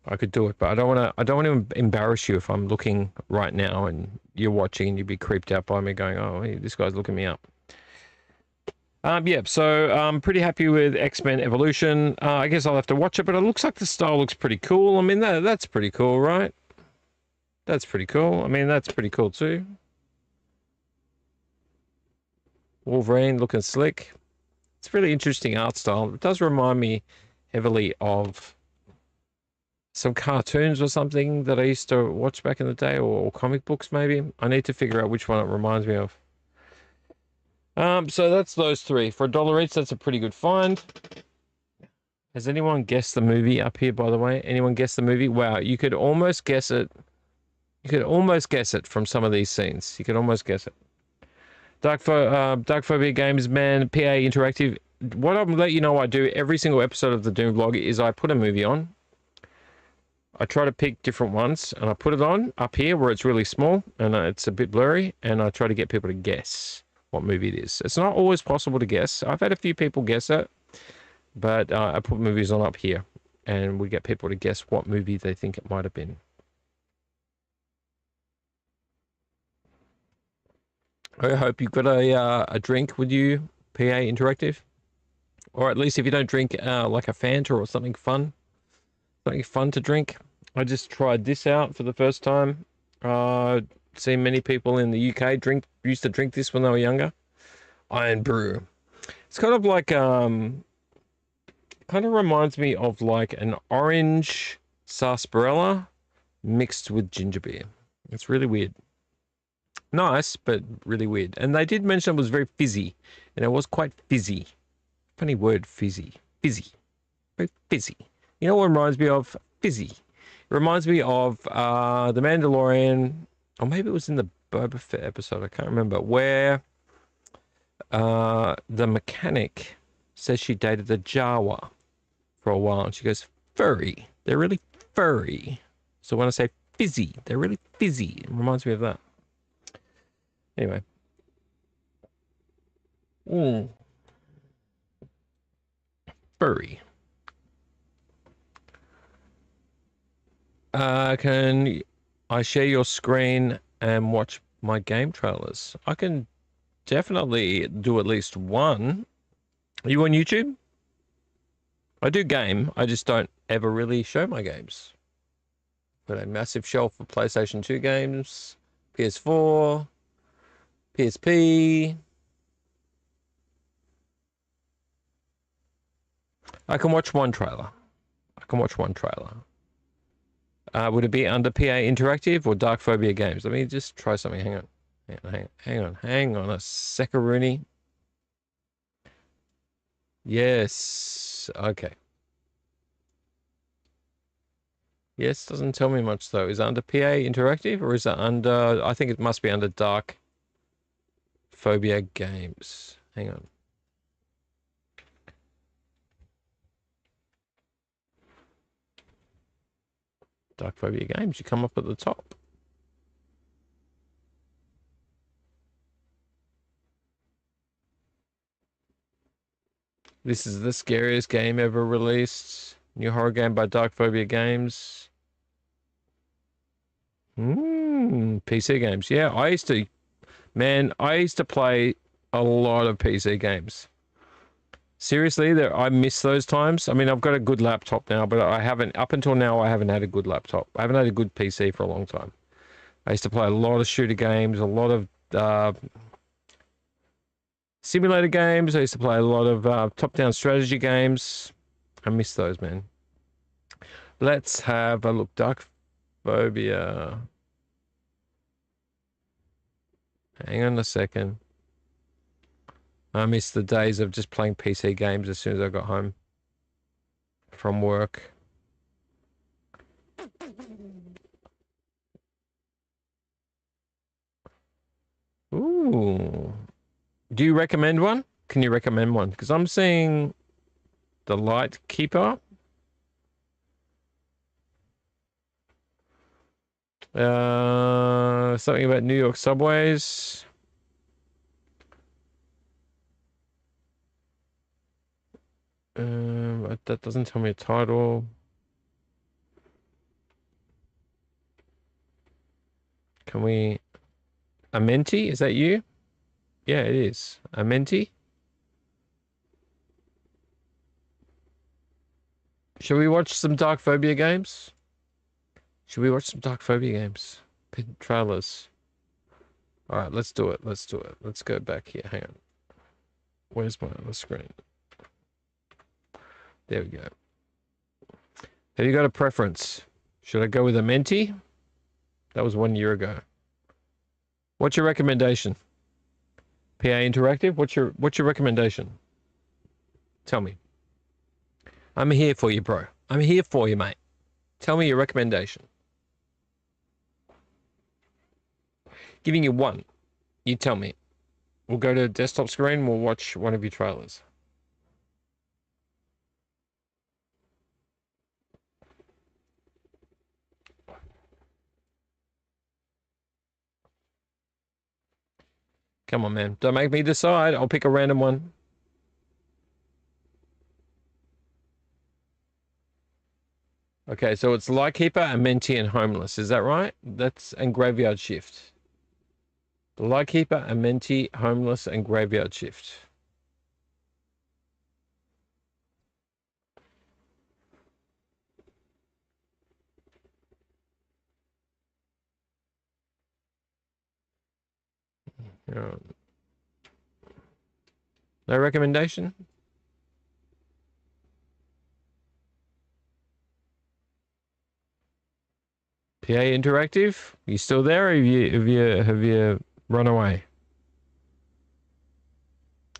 I could do it, but I don't want to embarrass you if I'm looking right now and you're watching and you'd be creeped out by me going, oh, hey, this guy's looking me up. Yeah, so I'm pretty happy with X-Men Evolution. I guess I'll have to watch it, but it looks like the style looks pretty cool. I mean, that's pretty cool, right? That's pretty cool. I mean, that's pretty cool too. Wolverine looking slick. It's a really interesting art style. It does remind me heavily of some cartoons or something that I used to watch back in the day, or comic books maybe. I need to figure out which one it reminds me of. So that's those three. For $1 each, that's a pretty good find. Has anyone guessed the movie up here, by the way? Anyone guessed the movie? Wow, you could almost guess it. You could almost guess it from some of these scenes. You could almost guess it. Dark Phobia Games, man, PA Interactive. What I'm let you know I do every single episode of the Doom vlog is I put a movie on. I try to pick different ones, and I put it on up here where it's really small, and it's a bit blurry, and I try to get people to guess what movie it is. It's not always possible to guess. I've had a few people guess it, but I put movies on up here, and we get people to guess what movie they think it might have been. I hope you've got a drink with you, PA Interactive. Or at least if you don't drink like a Fanta or something fun to drink. I just tried this out for the first time. Seen many people in the UK used to drink this when they were younger. Iron Brew. It's kind of like kind of reminds me of like an orange sarsaparilla mixed with ginger beer. It's really weird. Nice, but really weird. And they did mention it was very fizzy, and it was quite fizzy. Funny word, fizzy. Fizzy. Very fizzy. You know what it reminds me of? Fizzy. It reminds me of The Mandalorian, or maybe it was in the Boba Fett episode, I can't remember, where the mechanic says she dated the Jawa for a while, and she goes, furry. They're really furry. So when I say fizzy, they're really fizzy. It reminds me of that. Anyway. Furry. Can I share your screen and watch my game trailers? I can definitely do at least one. Are you on YouTube? I do game. I just don't ever really show my games. Got a massive shelf of PlayStation 2 games, PS4, PSP. I can watch one trailer. Would it be under PA Interactive or Dark Phobia Games? Let me just try something. Hang on a second. Yes. Okay. Yes, doesn't tell me much though. Is it under PA Interactive or is it under... I think it must be under Dark Phobia Games. Hang on. Dark Phobia Games, you come up at the top. This is the scariest game ever released. New horror game by Dark Phobia Games. PC games. Yeah, I used to play a lot of PC games. Seriously, I miss those times. I mean, I've got a good laptop now, but up until now, I haven't had a good laptop. I haven't had a good PC for a long time. I used to play a lot of shooter games, a lot of simulator games. I used to play a lot of top-down strategy games. I miss those, man. Let's have a look. Dark Phobia. Hang on a second. I miss the days of just playing PC games as soon as I got home from work. Ooh. Do you recommend one? Can you recommend one? Because I'm seeing The Light Keeper. Something about New York subways. That doesn't tell me a title. Can we... Amenti? Is that you? Yeah, it is. Amenti? Should we watch some Dark Phobia games? Should we watch some Dark Phobia games? Trailers. Alright, let's do it. Let's do it. Let's go back here. Hang on. Where's my other screen? There we go. Have you got a preference? Should I go with Amenti? That was 1 year ago. What's your recommendation? PA Interactive? What's your recommendation? Tell me. I'm here for you, bro. I'm here for you, mate. Tell me your recommendation. Giving you one. You tell me. We'll go to desktop screen. We'll watch one of your trailers. Come on, man. Don't make me decide. I'll pick a random one. Okay, so it's Lightkeeper, Amenti, and Homeless. Is that right? And Graveyard Shift. The Lightkeeper, Amenti, Homeless, and Graveyard Shift. No recommendation? PA Interactive? You still there, or have you run away?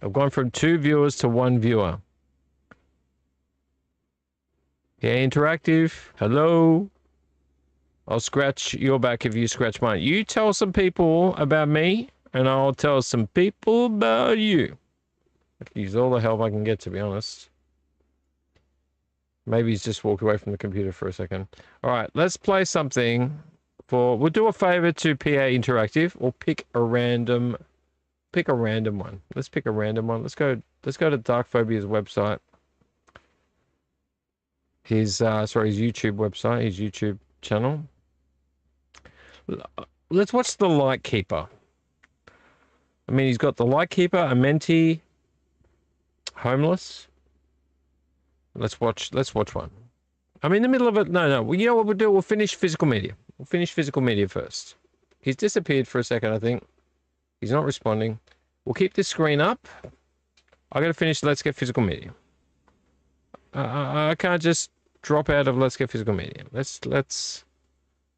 I've gone from 2 viewers to 1 viewer. PA Interactive, hello? I'll scratch your back if you scratch mine. You tell some people about me, and I'll tell some people about you. I can use all the help I can get, to be honest. Maybe he's just walked away from the computer for a second. All right, let's play something for... We'll do a favor to PA Interactive. We'll pick a random one. Let's pick a random one. Let's go to Dark Phobia's website. His YouTube website, his YouTube channel. Let's watch The Lightkeeper. I mean, he's got The Lightkeeper, Amenti, Homeless. Let's watch one. I'm in the middle of it. No. Well, you know what we'll do? We'll finish physical media. We'll finish physical media first. He's disappeared for a second, I think. He's not responding. We'll keep this screen up. I got to finish Let's Get Physical Media. I can't just drop out of Let's Get Physical Media. Let's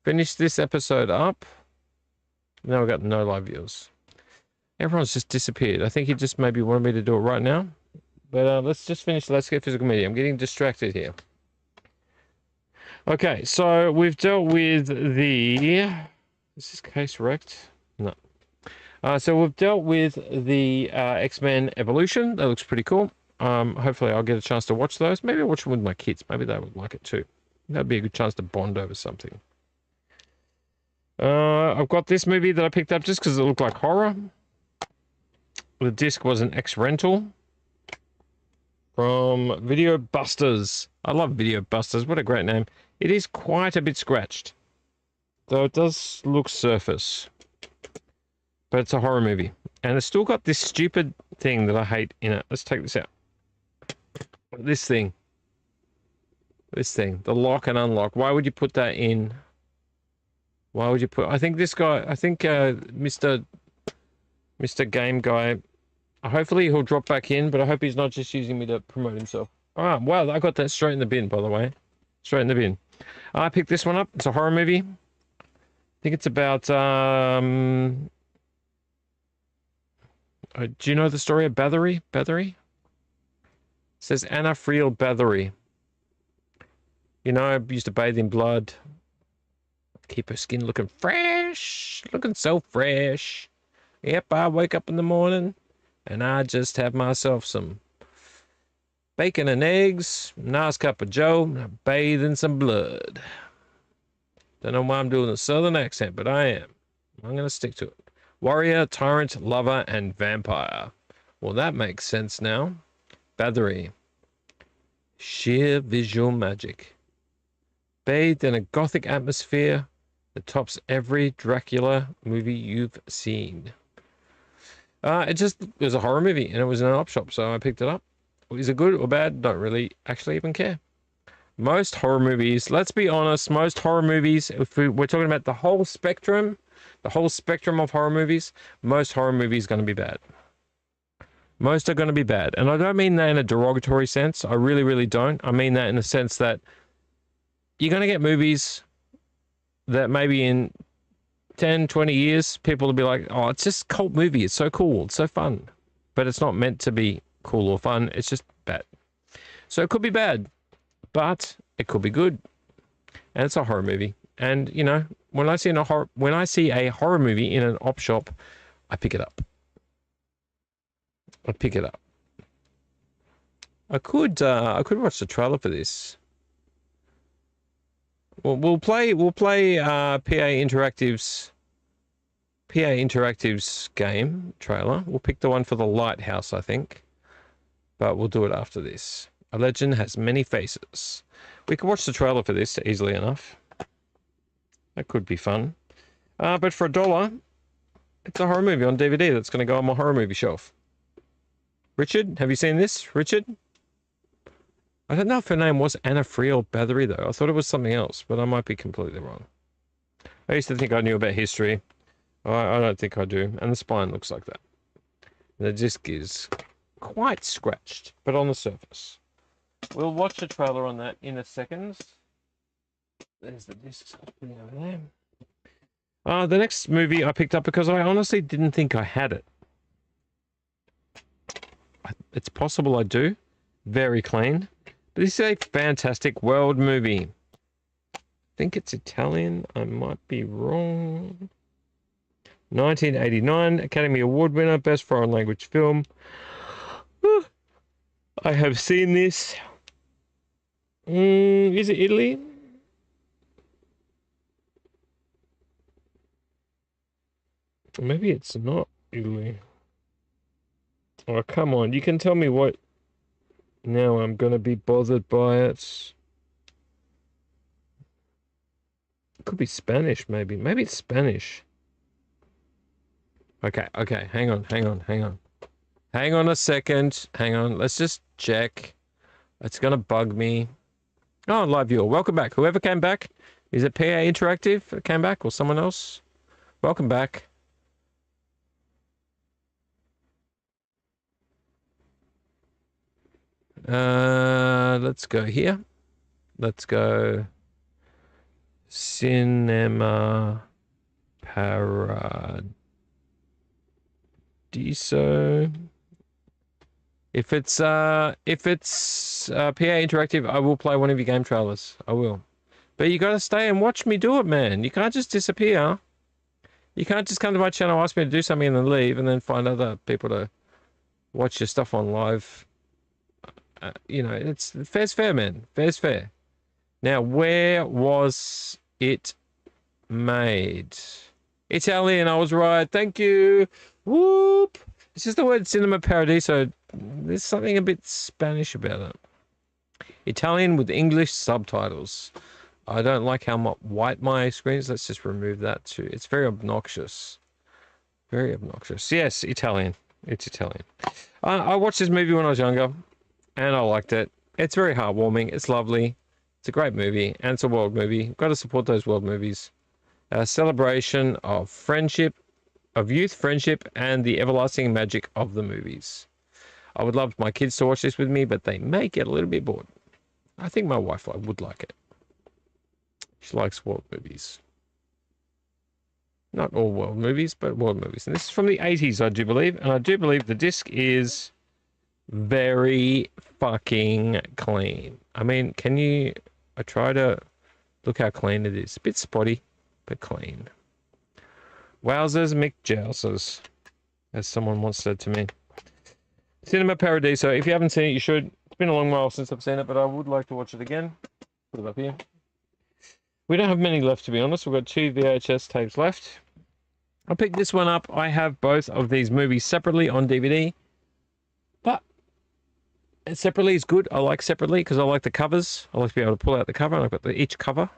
finish this episode up. Now we've got no live viewers. Everyone's just disappeared. I think he just maybe wanted me to do it right now. But let's just finish Let's Get Physical Media. I'm getting distracted here. Okay, so we've dealt with the... Is this case wrecked? No. So we've dealt with the X-Men Evolution. That looks pretty cool. Hopefully I'll get a chance to watch those. Maybe I'll watch them with my kids. Maybe they would like it too. That'd be a good chance to bond over something. I've got this movie that I picked up just because it looked like horror. The disc was an X-Rental from Video Busters. I love Video Busters. What a great name. It is quite a bit scratched, though it does look surface. But it's a horror movie. And it's still got this stupid thing that I hate in it. Let's take this out. This thing. The lock and unlock. Why would you put that in? Why would you put... I think this guy... Mr. Game Guy... Hopefully he'll drop back in, but I hope he's not just using me to promote himself. Ah, wow, I got that straight in the bin, by the way. Straight in the bin. I picked this one up. It's a horror movie. I think it's about... do you know the story of Bathory? Bathory? It says Anna Friel Bathory. You know, I used to bathe in blood. Keep her skin looking fresh. Looking so fresh. Yep, I wake up in the morning and I just have myself some bacon and eggs, nice cup of joe, and I bathe in some blood. Don't know why I'm doing a southern accent, but I am. I'm going to stick to it. Warrior, tyrant, lover, and vampire. Well, that makes sense now. Bathory. Sheer visual magic. Bathed in a gothic atmosphere that tops every Dracula movie you've seen. It was a horror movie, and it was in an op shop, so I picked it up. Is it good or bad? Don't really actually even care. Most horror movies, let's be honest, most horror movies, if we're talking about the whole spectrum of horror movies, most horror movies are going to be bad. Most are going to be bad. And I don't mean that in a derogatory sense. I really, really don't. I mean that in the sense that you're going to get movies that maybe in 10, 20 years, people will be like, oh, it's just a cult movie. It's so cool. It's so fun. But it's not meant to be cool or fun. It's just bad. So it could be bad, but it could be good. And it's a horror movie. And, you know, when I see a horror movie in an op shop, I pick it up. I could watch the trailer for this. Well, we'll play PA Interactive's game trailer. We'll pick the one for the lighthouse, I think. But we'll do it after this. A legend has many faces. We can watch the trailer for this easily enough. That could be fun. But for $1, it's a horror movie on DVD that's going to go on my horror movie shelf. Richard, have you seen this? Richard? I don't know if her name was Anna Friel Bathory, though. I thought it was something else, but I might be completely wrong. I used to think I knew about history. I don't think I do. And the spine looks like that. The disc is quite scratched, but on the surface. We'll watch the trailer on that in a second. There's the disc over there. The next movie I picked up because I honestly didn't think I had it. It's possible I do. Very clean. But this is a fantastic world movie. I think it's Italian. I might be wrong. 1989 Academy Award winner, Best Foreign Language Film. I have seen this. Is it Italy? Maybe it's not Italy. Oh, come on. You can tell me what. Now I'm going to be bothered by it. It could be Spanish, maybe. Maybe it's Spanish. Okay. Hang on. Hang on a second. Hang on. Let's just check. It's going to bug me. Oh, live viewer. Welcome back. Whoever came back. Is it PA Interactive that came back or someone else? Welcome back. Let's go here. Let's go Cinema Paradiso. If it's PA Interactive, I will play one of your game trailers. I will. But you gotta stay and watch me do it, man. You can't just disappear. You can't just come to my channel, ask me to do something and then leave and then find other people to watch your stuff on live. You know, it's fair's fair, man. Fair's fair. Now, where was it made? Italian, I was right. Thank you. Whoop. It's just the word Cinema Paradiso. There's something a bit Spanish about it. Italian with English subtitles. I don't like how white my screen is. Let's just remove that too. It's very obnoxious. Very obnoxious. Yes, Italian. It's Italian. I watched this movie when I was younger. And I liked it. It's very heartwarming. It's lovely. It's a great movie. And it's a world movie. Got to support those world movies. A celebration of friendship, of youth, friendship, and the everlasting magic of the movies. I would love my kids to watch this with me, but they may get a little bit bored. I think my wife would like it. She likes world movies. Not all world movies, but world movies. And this is from the 80s, I do believe. And I do believe the disc is very fucking clean. I mean, I try to look how clean it is. A bit spotty. but clean. Wowzers McJousers, as someone once said to me. Cinema Paradiso. If you haven't seen it, you should. It's been a long while since I've seen it, but I would like to watch it again. Put it up here. We don't have many left, to be honest. We've got 2 VHS tapes left. I picked this one up. I have both of these movies separately on DVD, but separately is good. I like separately because I like the covers. I like to be able to pull out the cover, and I've got each cover.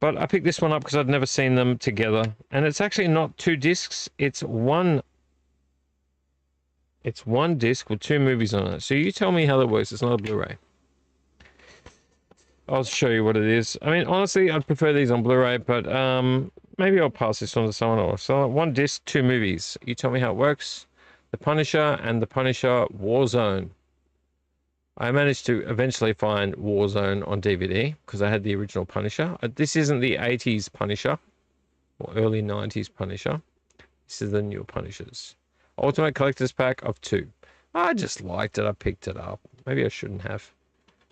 But I picked this one up because I'd never seen them together, and it's actually not 2 discs. It's one disc with 2 movies on it. So you tell me how that works. It's not a Blu-ray. I'll show you what it is. I mean, honestly, I'd prefer these on Blu-ray, but maybe I'll pass this on to someone else. So 1 disc, 2 movies. You tell me how it works. The Punisher and The Punisher Warzone. I managed to eventually find Warzone on DVD because I had the original Punisher. This isn't the 80s Punisher or early 90s Punisher. This is the newer Punishers. Ultimate Collector's Pack of 2. I just liked it. I picked it up. Maybe I shouldn't have.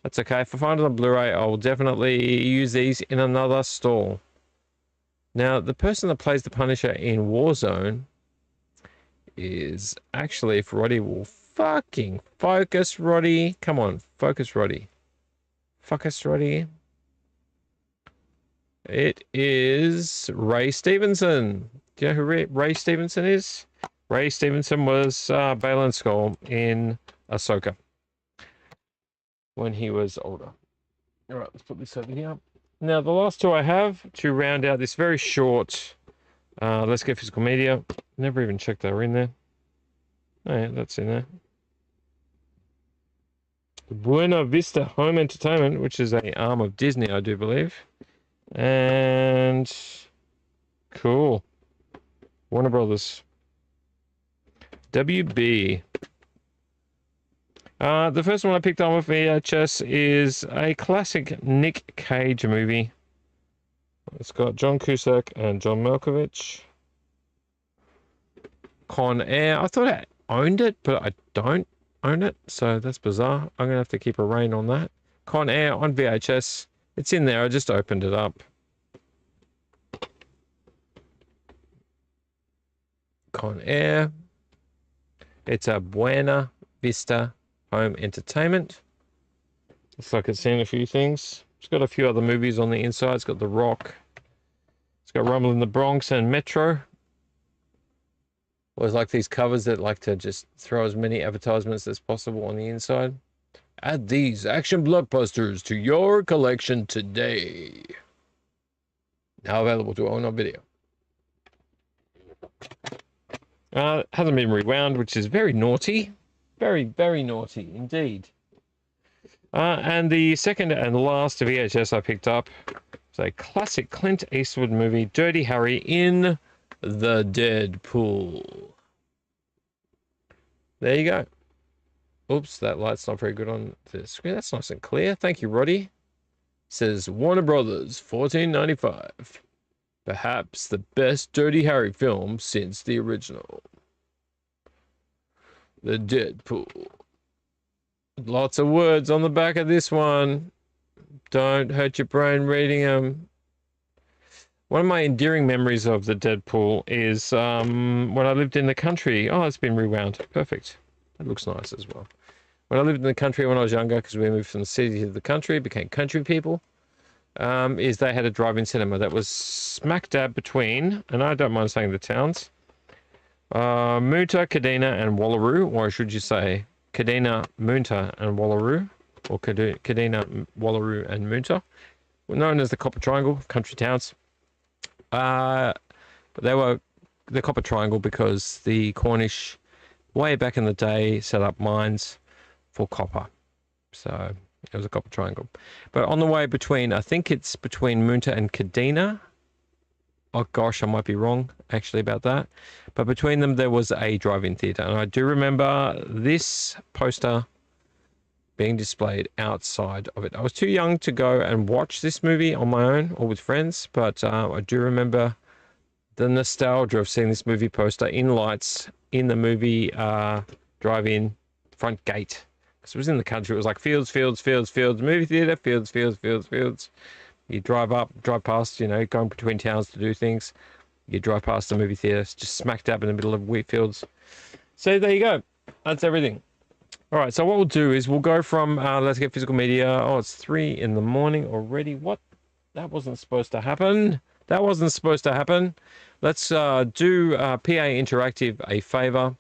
That's okay. If I find it on Blu-ray, I will definitely use these in another stall. Now, the person that plays the Punisher in Warzone is actually, if Roddy will fucking focus, Roddy. Come on, focus, Roddy. Focus, Roddy. It is Ray Stevenson. Do you know who Ray Stevenson is? Ray Stevenson was Baylan Skoll in Ahsoka when he was older. All right, let's put this over here. Now, the last 2 I have to round out this very short Let's Get Physical Media. Never even checked they were in there. Oh, yeah, that's in there. Buena Vista Home Entertainment, which is an arm of Disney, I do believe. And cool. Warner Brothers. WB. The first one I picked on with VHS is a classic Nick Cage movie. It's got John Cusack and John Malkovich. Con Air. I thought I owned it, but I don't own it, so that's bizarre. I'm going to have to keep a rein on that. Con Air on VHS. It's in there. I just opened it up. Con Air. It's a Buena Vista Home Entertainment. Looks like it's seen a few things. It's got a few other movies on the inside. It's got The Rock. It's got Rumble in the Bronx and Metro. Always like these covers that like to just throw as many advertisements as possible on the inside. Add these action blockbusters to your collection today. Now available to own on video. Hasn't been rewound, which is very naughty. Very, very naughty indeed. And the second and last VHS I picked up is a classic Clint Eastwood movie, Dirty Harry in the Deadpool. There you go. Oops, that light's not very good on the screen. That's nice and clear. Thank you, Roddy. It says Warner Brothers, $14.95. Perhaps the best Dirty Harry film since the original. The Deadpool. Lots of words on the back of this one. Don't hurt your brain reading them. One of my endearing memories of the Deadpool is when I lived in the country. Oh, it's been rewound. Perfect. That looks nice as well. When I lived in the country when I was younger, because we moved from the city to the country, became country people, is they had a drive-in cinema that was smack dab between, and I don't mind saying the towns, Moonta, Kadina, and Wallaroo, or should you say Kadina, Moonta, and Wallaroo, or Kadina, Wallaroo, and Moonta, known as the Copper Triangle, country towns. But they were the Copper Triangle because the Cornish, way back in the day, set up mines for copper. So it was a Copper Triangle. But on the way between, I think it's between Moonta and Kadina. Oh gosh, I might be wrong actually about that. But between them, there was a drive-in theatre. And I do remember this poster being displayed outside of it. I was too young to go and watch this movie on my own or with friends, but I do remember the nostalgia of seeing this movie poster in lights in the movie drive-in front gate. Because it was in the country. It was like fields, fields, fields, fields, movie theatre, fields, fields, fields, fields. You drive up, drive past, you know, going between towns to do things. You drive past the movie theater, it's just smack dab in the middle of wheat fields. So there you go. That's everything. All right, so what we'll do is we'll go from Let's Get Physical Media. Oh, it's 3 in the morning already. What? That wasn't supposed to happen. That wasn't supposed to happen. Let's do PA Interactive a favor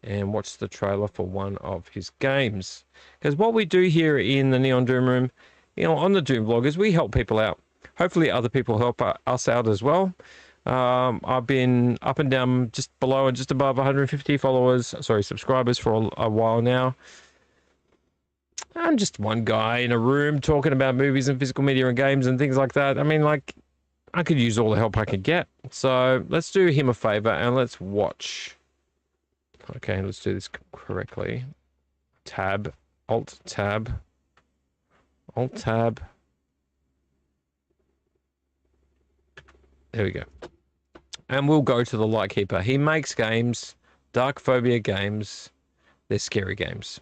and watch the trailer for one of his games. Because what we do here in the Neon Doom Room, you know, on the Doom Vlog is we help people out. Hopefully other people help us out as well. I've been up and down, just below and just above 150 subscribers for a while now. I'm just one guy in a room talking about movies and physical media and games and things like that. I mean, like, I could use all the help I could get. So let's do him a favor and let's watch. Okay, let's do this correctly. Tab, Alt Tab, Alt Tab. There we go. And we'll go to the Lightkeeper. He makes games, Dark Phobia games. They're scary games.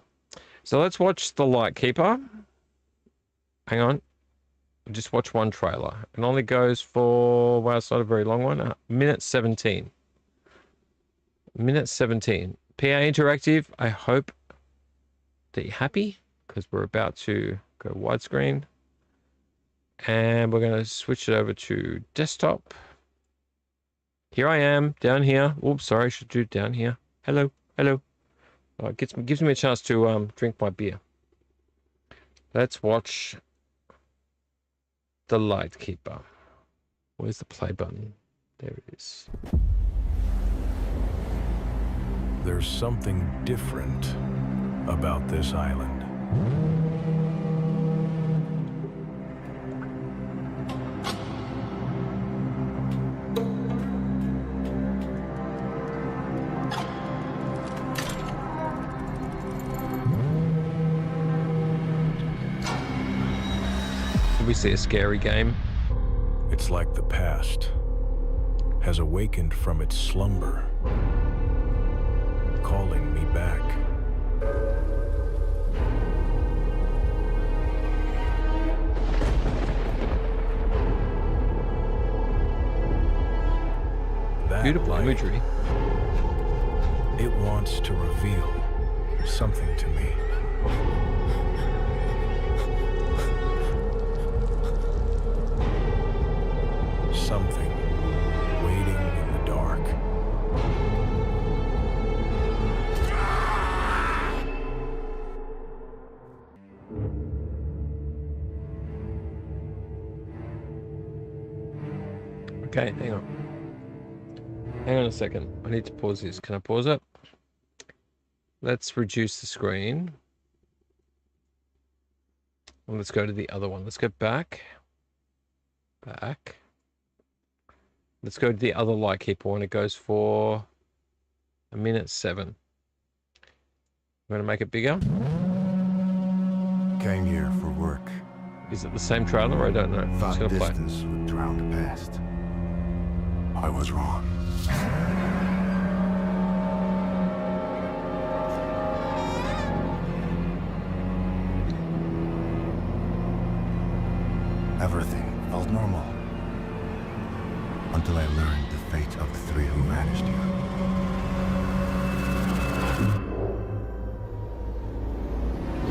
So let's watch the Lightkeeper. Hang on. Just watch one trailer. It only goes for, well, it's not a very long one. Minute 17. Minute 17. PA Interactive, I hope that you're happy because we're about to go widescreen. And we're going to switch it over to desktop. Here I am, down here. Oops, sorry, I should do down here. Hello, hello. Oh, it gives me a chance to drink my beer. Let's watch the Lightkeeper. Where's the play button? There it is. There's something different about this island. We see a scary game. It's like the past has awakened from its slumber, calling me back. That Beautiful light, imagery. it wants to reveal something to me. Something waiting in the dark. Okay, hang on. Hang on a second. I need to pause this. Can I pause it? Let's reduce the screen. And let's go to the other one. Let's go back. Back. Let's go to the other Lightkeeper one. It goes for a minute 7. I'm going to make it bigger. Came here for work. Is it the same trailer? I don't know. I'm just Thought going to play. distance would drown the past. I was wrong. Everything felt normal. Until I learned the fate of the 3 who vanished here.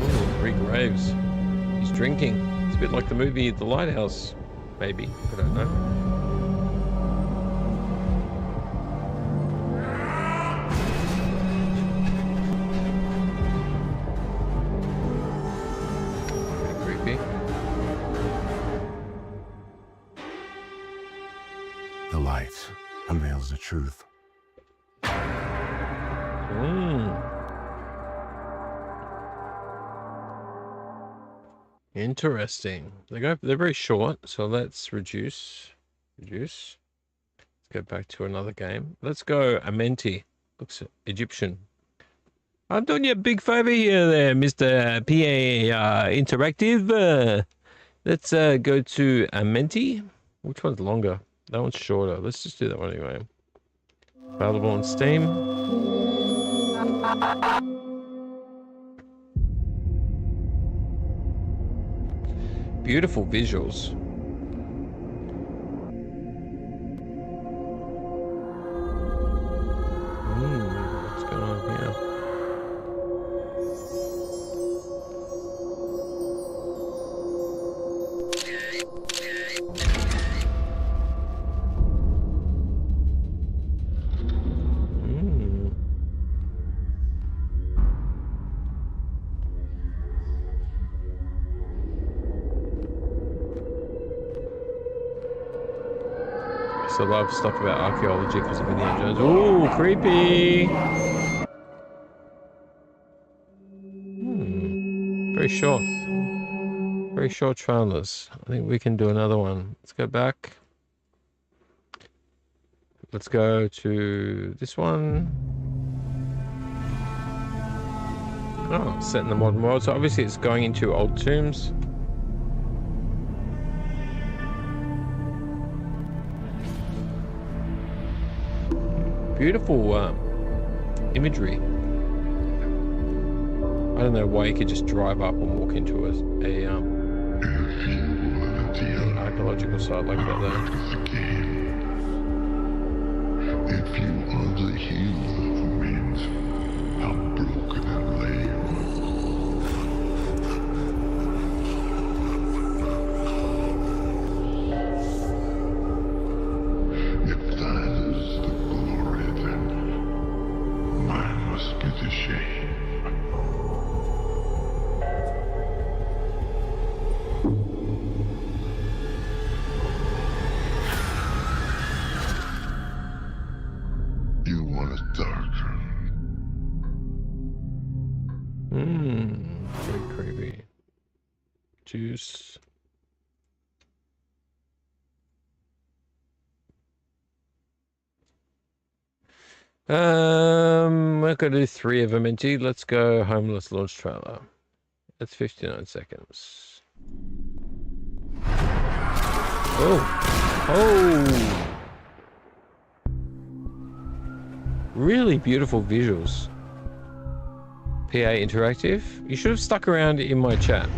Ooh, 3 graves. He's drinking. It's a bit like the movie The Lighthouse, maybe. I don't know. Pretty creepy. The light unveils the truth. Interesting. They're very short, so let's reduce. Let's go back to another game. Let's go Amenti. Looks Egyptian. I'm doing you a big favor here there, Mr. PA Interactive. Let's go to Amenti. Which one's longer? That one's shorter. Let's just do that one anyway. Available on Steam. Beautiful visuals. used to love stuff about archaeology because of Indiana Jones. Ooh, creepy. Very short. Very short trailers. I think we can do another one. Let's go back. Let's go to this one. Oh, set in the modern world. So obviously it's going into old tombs. Beautiful imagery. I don't know why you could just drive up and walk into an archaeological site like that there. If you are the healer who means I'm broken and lame. If that is the glory, then mine must be the shame. You want it darker. Very creepy. Juice. We're gonna do 3 of them, Minty. Let's go homeless launch trailer. That's 59 seconds. Oh! Really beautiful visuals. PA Interactive. You should have stuck around in my chat.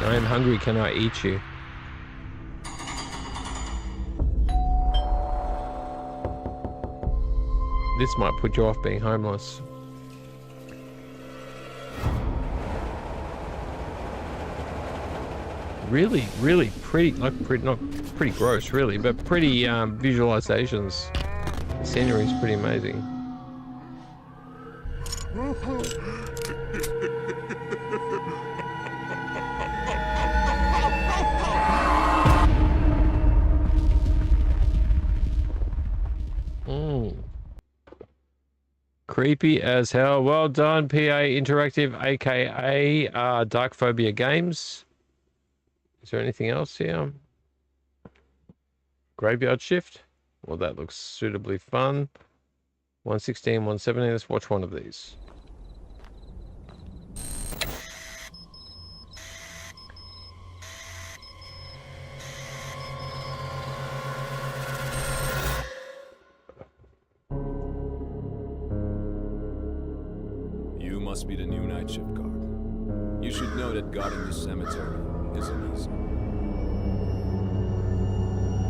I am hungry, can I eat you? This might put you off being homeless. Really, really pretty, like not pretty gross really, but pretty visualizations. The scenery is pretty amazing. Creepy as hell. Well done, PA Interactive, aka Dark Phobia Games. Is there anything else here? Graveyard Shift. Well, that looks suitably fun. 116, 117. Let's watch one of these. You must be the new night shift guard. You should know that guarding the cemetery isn't easy.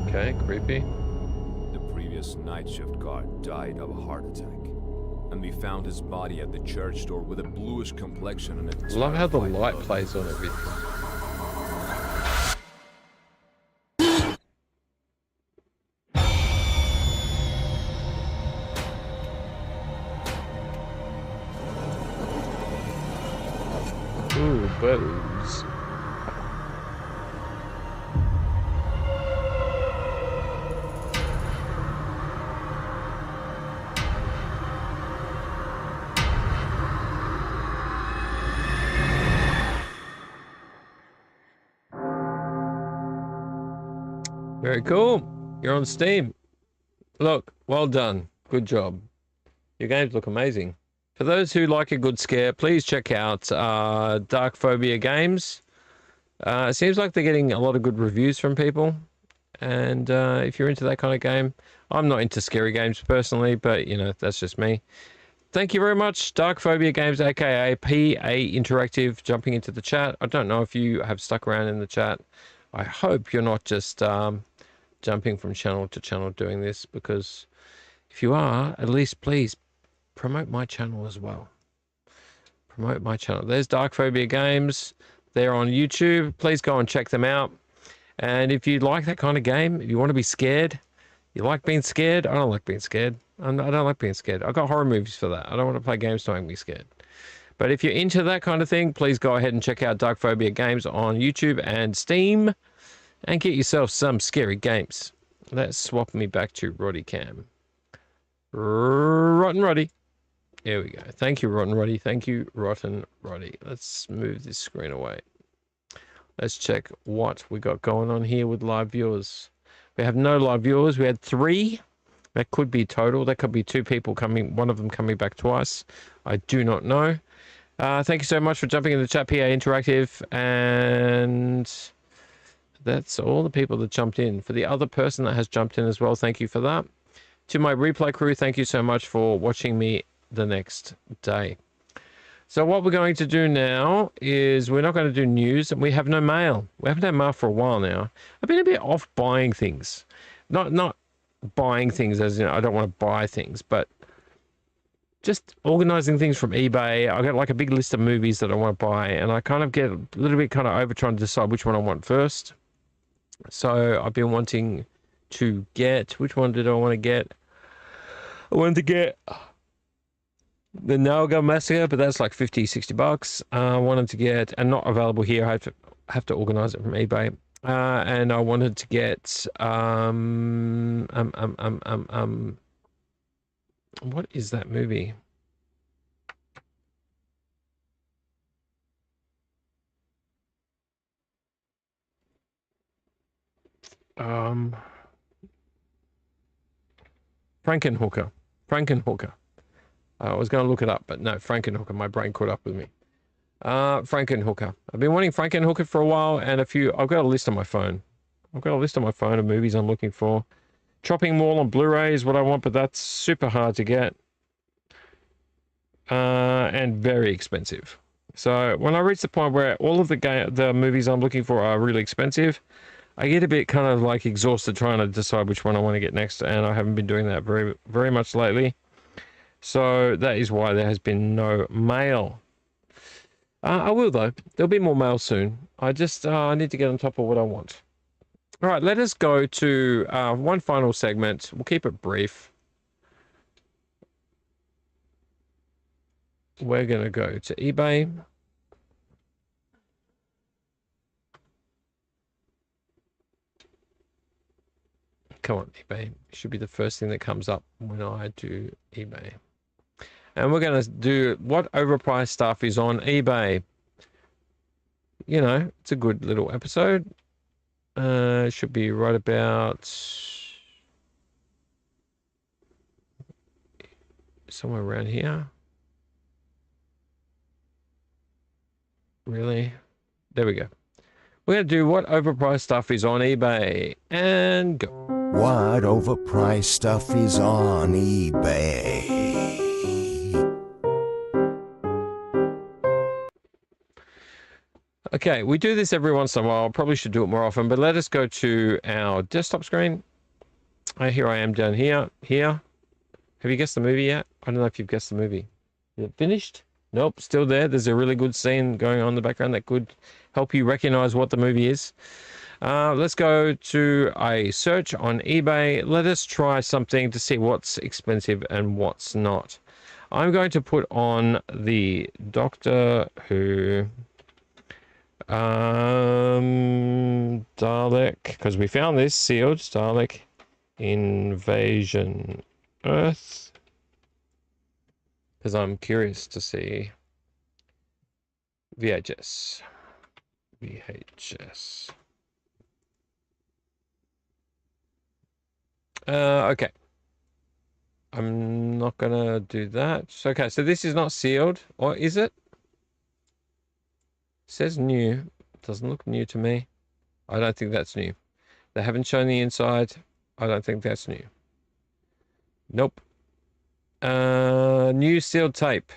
Okay, creepy. The previous night shift guard died of a heart attack. And we found his body at the church door with a bluish complexion and a Love how the terrifying light look. plays on everything. Ooh, bows. Very cool. You're on Steam. Look, well done. Good job. Your games look amazing. For those who like a good scare, please check out Dark Phobia Games. It seems like they're getting a lot of good reviews from people. And if you're into that kind of game, I'm not into scary games personally, but, you know, that's just me. Thank you very much, Dark Phobia Games, aka PA Interactive, jumping into the chat. I don't know if you have stuck around in the chat. I hope you're not just jumping from channel to channel doing this, because if you are, at least please promote my channel as well. Promote my channel. There's Dark Phobia Games. They're on YouTube. Please go and check them out. And if you like that kind of game, if you want to be scared, you like being scared. I don't like being scared. I don't like being scared. I've got horror movies for that. I don't want to play games to make me scared. But if you're into that kind of thing, please go ahead and check out Dark Phobia Games on YouTube and Steam. and get yourself some scary games. Let's swap me back to Roddy Cam. Rotten Roddy. There we go. Thank you, Rotten Roddy. Thank you, Rotten Roddy. Let's move this screen away. Let's check what we got going on here with live viewers. We have no live viewers. We had 3. That could be total. That could be 2 people coming, one of them coming back twice. I do not know. Thank you so much for jumping in the chat, PA Interactive. And that's all the people that jumped in. For the other person that has jumped in as well, thank you for that. To my replay crew, thank you so much for watching me the next day. So what we're going to do now is we're not going to do news, and we have no mail. We haven't had mail for a while now. I've been a bit off buying things. Not buying things as, you know, I don't want to buy things, but just organizing things from eBay. I got like a big list of movies that I want to buy, and I kind of get a little bit kind of over trying to decide which one I want first. So I've been wanting to get, which one did I want to get? I wanted to get the Nailgun Massacre, but that's like 50, 60 bucks. I wanted to get, and not available here, I have to organize it from eBay. And I wanted to get, what is that movie? Frankenhooker. I was going to look it up, but no, Frankenhooker. My brain caught up with me. Frankenhooker. I've been wanting Frankenhooker for a while, and I've got a list on my phone. I've got a list on my phone of movies I'm looking for. Chopping Mall on Blu-ray is what I want, but that's super hard to get. And very expensive. So when I reach the point where all of the movies I'm looking for are really expensive, I get a bit kind of like exhausted trying to decide which one I want to get next, and I haven't been doing that very, very much lately. So that is why there has been no mail. I will, though. There'll be more mail soon. I just I need to get on top of what I want. All right, let us go to one final segment. We'll keep it brief. We're going to go to eBay. Come on, eBay. Should be the first thing that comes up when I do eBay. And we're going to do what overpriced stuff is on eBay. You know, it's a good little episode. Should be right about somewhere around here. Really? There we go. We're going to do what overpriced stuff is on eBay. And go. What overpriced stuff is on eBay? Okay, we do this every once in a while. Probably should do it more often, but let us go to our desktop screen. Here I am down here. Have you guessed the movie yet? I don't know if you've guessed the movie. Is it finished? Nope, still there. There's a really good scene going on in the background that could help you recognize what the movie is. Let's go to a search on eBay. Let us try something to see what's expensive and what's not. I'm going to put on the Doctor Who Dalek, because we found this sealed. Dalek Invasion Earth, because I'm curious to see VHS. Okay. I'm not gonna do that. Okay, so this is not sealed, or is it? It says new. Doesn't look new to me. I don't think that's new. They haven't shown the inside. I don't think that's new. Nope. New sealed tape.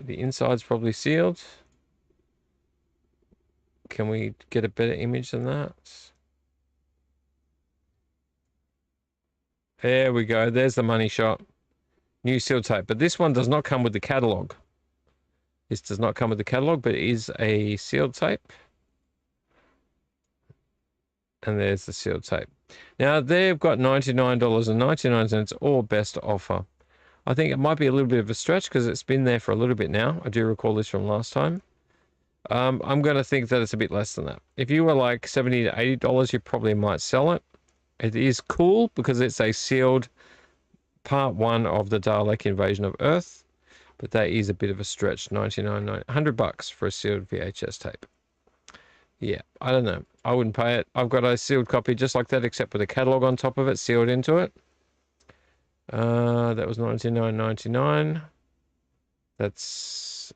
The inside's probably sealed. Can we get a better image than that? There we go. There's the money shot. New sealed tape. But this one does not come with the catalog. This does not come with the catalog, but it is a sealed tape. And there's the sealed tape. Now, they've got $99.99 or best offer. I think it might be a little bit of a stretch because it's been there for a little bit now. I do recall this from last time. I'm going to think that it's a bit less than that. If you were like $70 to $80, you probably might sell it. It is cool because it's a sealed part 1 of the Dalek Invasion of Earth, but that is a bit of a stretch. $100 for a sealed VHS tape. Yeah, I don't know. I wouldn't pay it. I've got a sealed copy just like that, except with a catalog on top of it, sealed into it. That was $99.99. That's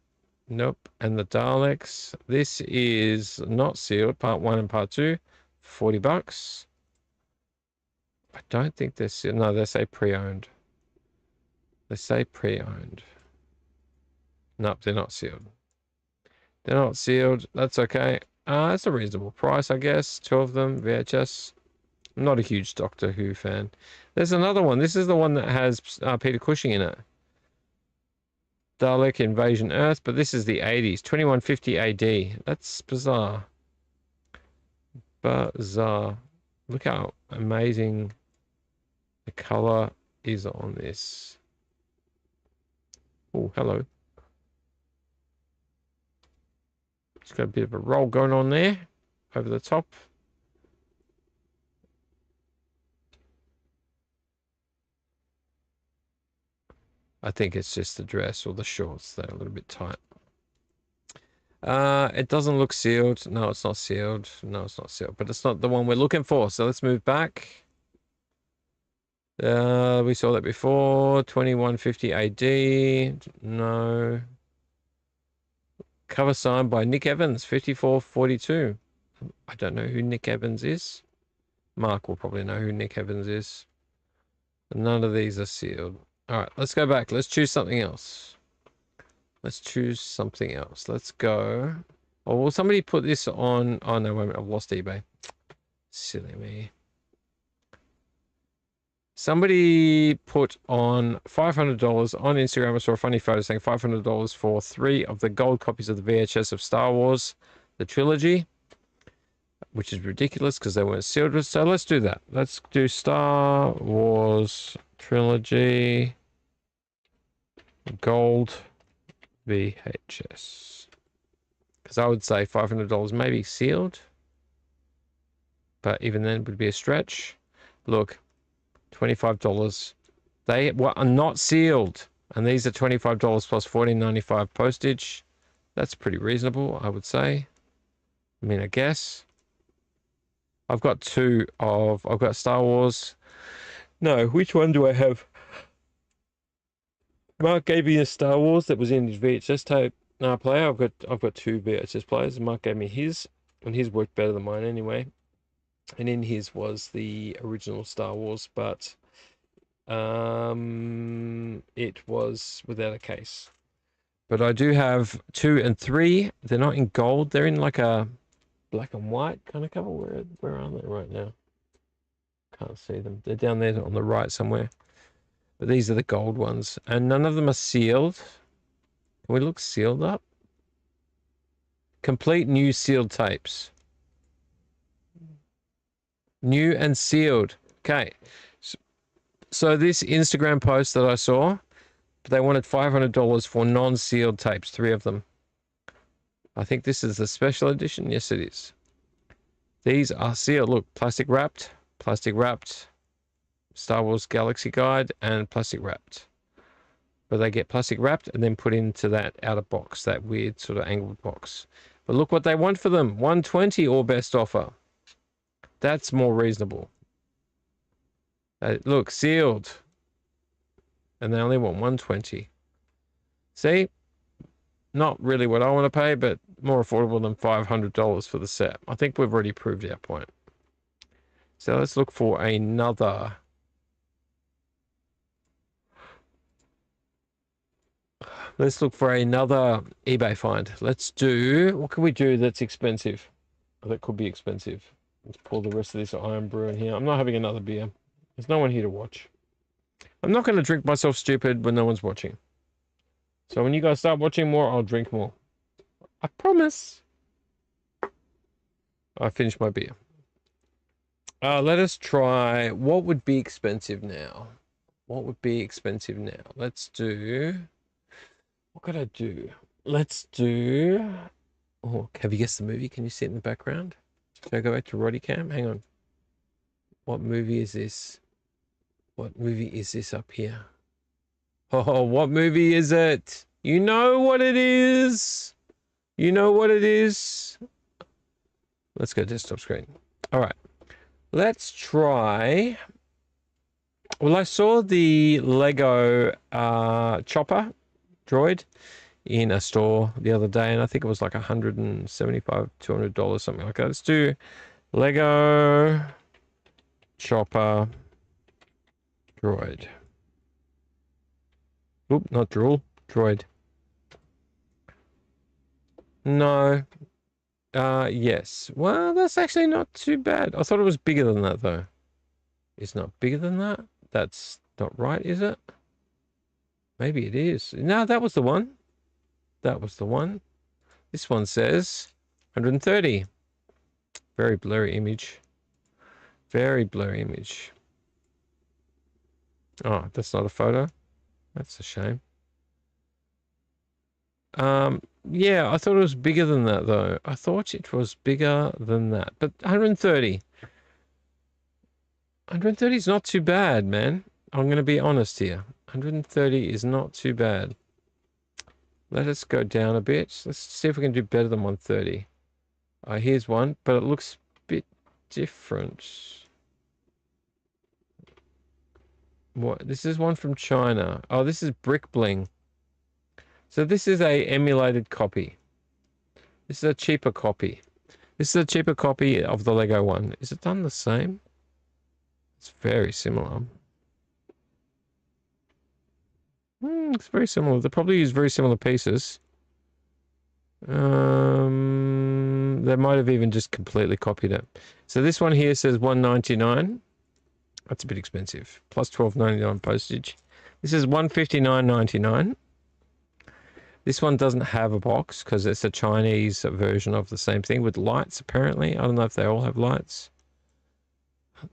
nope. And the Daleks. This is not sealed. Part 1 and part 2, $40. I don't think they're sealed. No, they say pre-owned. They say pre-owned. Nope, they're not sealed. They're not sealed. That's okay. That's a reasonable price, I guess. 2 of them, VHS. I'm not a huge Doctor Who fan. There's another one. This is the one that has Peter Cushing in it. Dalek Invasion Earth, but this is the 80s. 2150 AD. That's bizarre. Bizarre. Look how amazing the color is on this. Oh, hello. It's got a bit of a roll going on there over the top. I think it's just the dress or the shorts. They're a little bit tight. It doesn't look sealed. No, it's not sealed. No, it's not sealed. But it's not the one we're looking for. So let's move back. We saw that before. 2150 AD. No. Cover signed by Nick Evans, 5442. I don't know who Nick Evans is. Mark will probably know who Nick Evans is. None of these are sealed. All right, let's go back. Let's choose something else. Let's choose something else. Let's go. Oh, will somebody put this on? Oh, no, wait a minute. I've lost eBay. Silly me. Somebody put on $500 on Instagram. I saw a funny photo saying $500 for 3 of the gold copies of the VHS of Star Wars, the trilogy, which is ridiculous because they weren't sealed. So let's do that. Let's do Star Wars trilogy gold VHS. Because I would say $500 maybe sealed, but even then it would be a stretch. Look. $25. They are not sealed, and these are $25 plus $14.95 postage. That's pretty reasonable, I would say. I mean, I guess. I've got I've got Star Wars. No, which one do I have? Mark gave me a Star Wars that was in his VHS tape player. I've got 2 VHS players. Mark gave me his, and his worked better than mine anyway. And in his was the original Star Wars, but it was without a case. But I do have 2 and 3. They're not in gold. They're in like a black and white kind of cover. Where are they right now? Can't see them. They're down there on the right somewhere. But these are the gold ones. And none of them are sealed. Can we look sealed up? Complete new sealed tapes. New and sealed. Okay. So this Instagram post that I saw, they wanted $500 for non-sealed tapes, 3 of them. I think this is the special edition. Yes, it is. These are sealed. Look, plastic wrapped, Star Wars Galaxy Guide, and plastic wrapped. But they get plastic wrapped and then put into that outer box, that weird sort of angled box. But look what they want for them. $120 or best offer. That's more reasonable. Look, sealed. And they only want $120. See? Not really what I want to pay, but more affordable than $500 for the set. I think we've already proved our point. So let's look for another. Let's look for another eBay find. Let's do, what can we do that's expensive? That could be expensive. Let's pour the rest of this Iron Brew in here. I'm not having another beer. There's no one here to watch. I'm not going to drink myself stupid when no one's watching. So when you guys start watching more, I'll drink more. I promise. I finished my beer. Let us try, what would be expensive now? What would be expensive now? Let's do, what could I do? Let's do Oh, have you guessed the movie? Can you see it in the background? Should I go back to Roddy Cam? Hang on. What movie is this? What movie is this up here? Oh, what movie is it? You know what it is. You know what it is. Let's go desktop screen. All right. Let's try. Well, I saw the Lego chopper droid in a store the other day, and I think it was like $175, $200, something like that. Let's do Lego chopper droid. Oop, not drool, droid. No. Yes. Well, that's actually not too bad. I thought it was bigger than that, though. It's not bigger than that? That's not right, is it? Maybe it is. No, that was the one. That was the one. This one says 130. Very blurry image. Very blurry image. Oh, that's not a photo. That's a shame. Yeah, I thought it was bigger than that, though. I thought it was bigger than that. But 130. 130 is not too bad, man. I'm going to be honest here. 130 is not too bad. Let us go down a bit. Let's see if we can do better than 130. Here's one, but it looks a bit different. What? This is one from China. Oh, this is Brick Bling. So this is a emulated copy. This is a cheaper copy. This is a cheaper copy of the Lego one. Is it done the same? It's very similar. It's very similar. They probably use very similar pieces. They might have even just completely copied it. So this one here says $199. That's a bit expensive. Plus $12.99 postage. This is $159.99. This one doesn't have a box because it's a Chinese version of the same thing with lights, apparently. I don't know if they all have lights.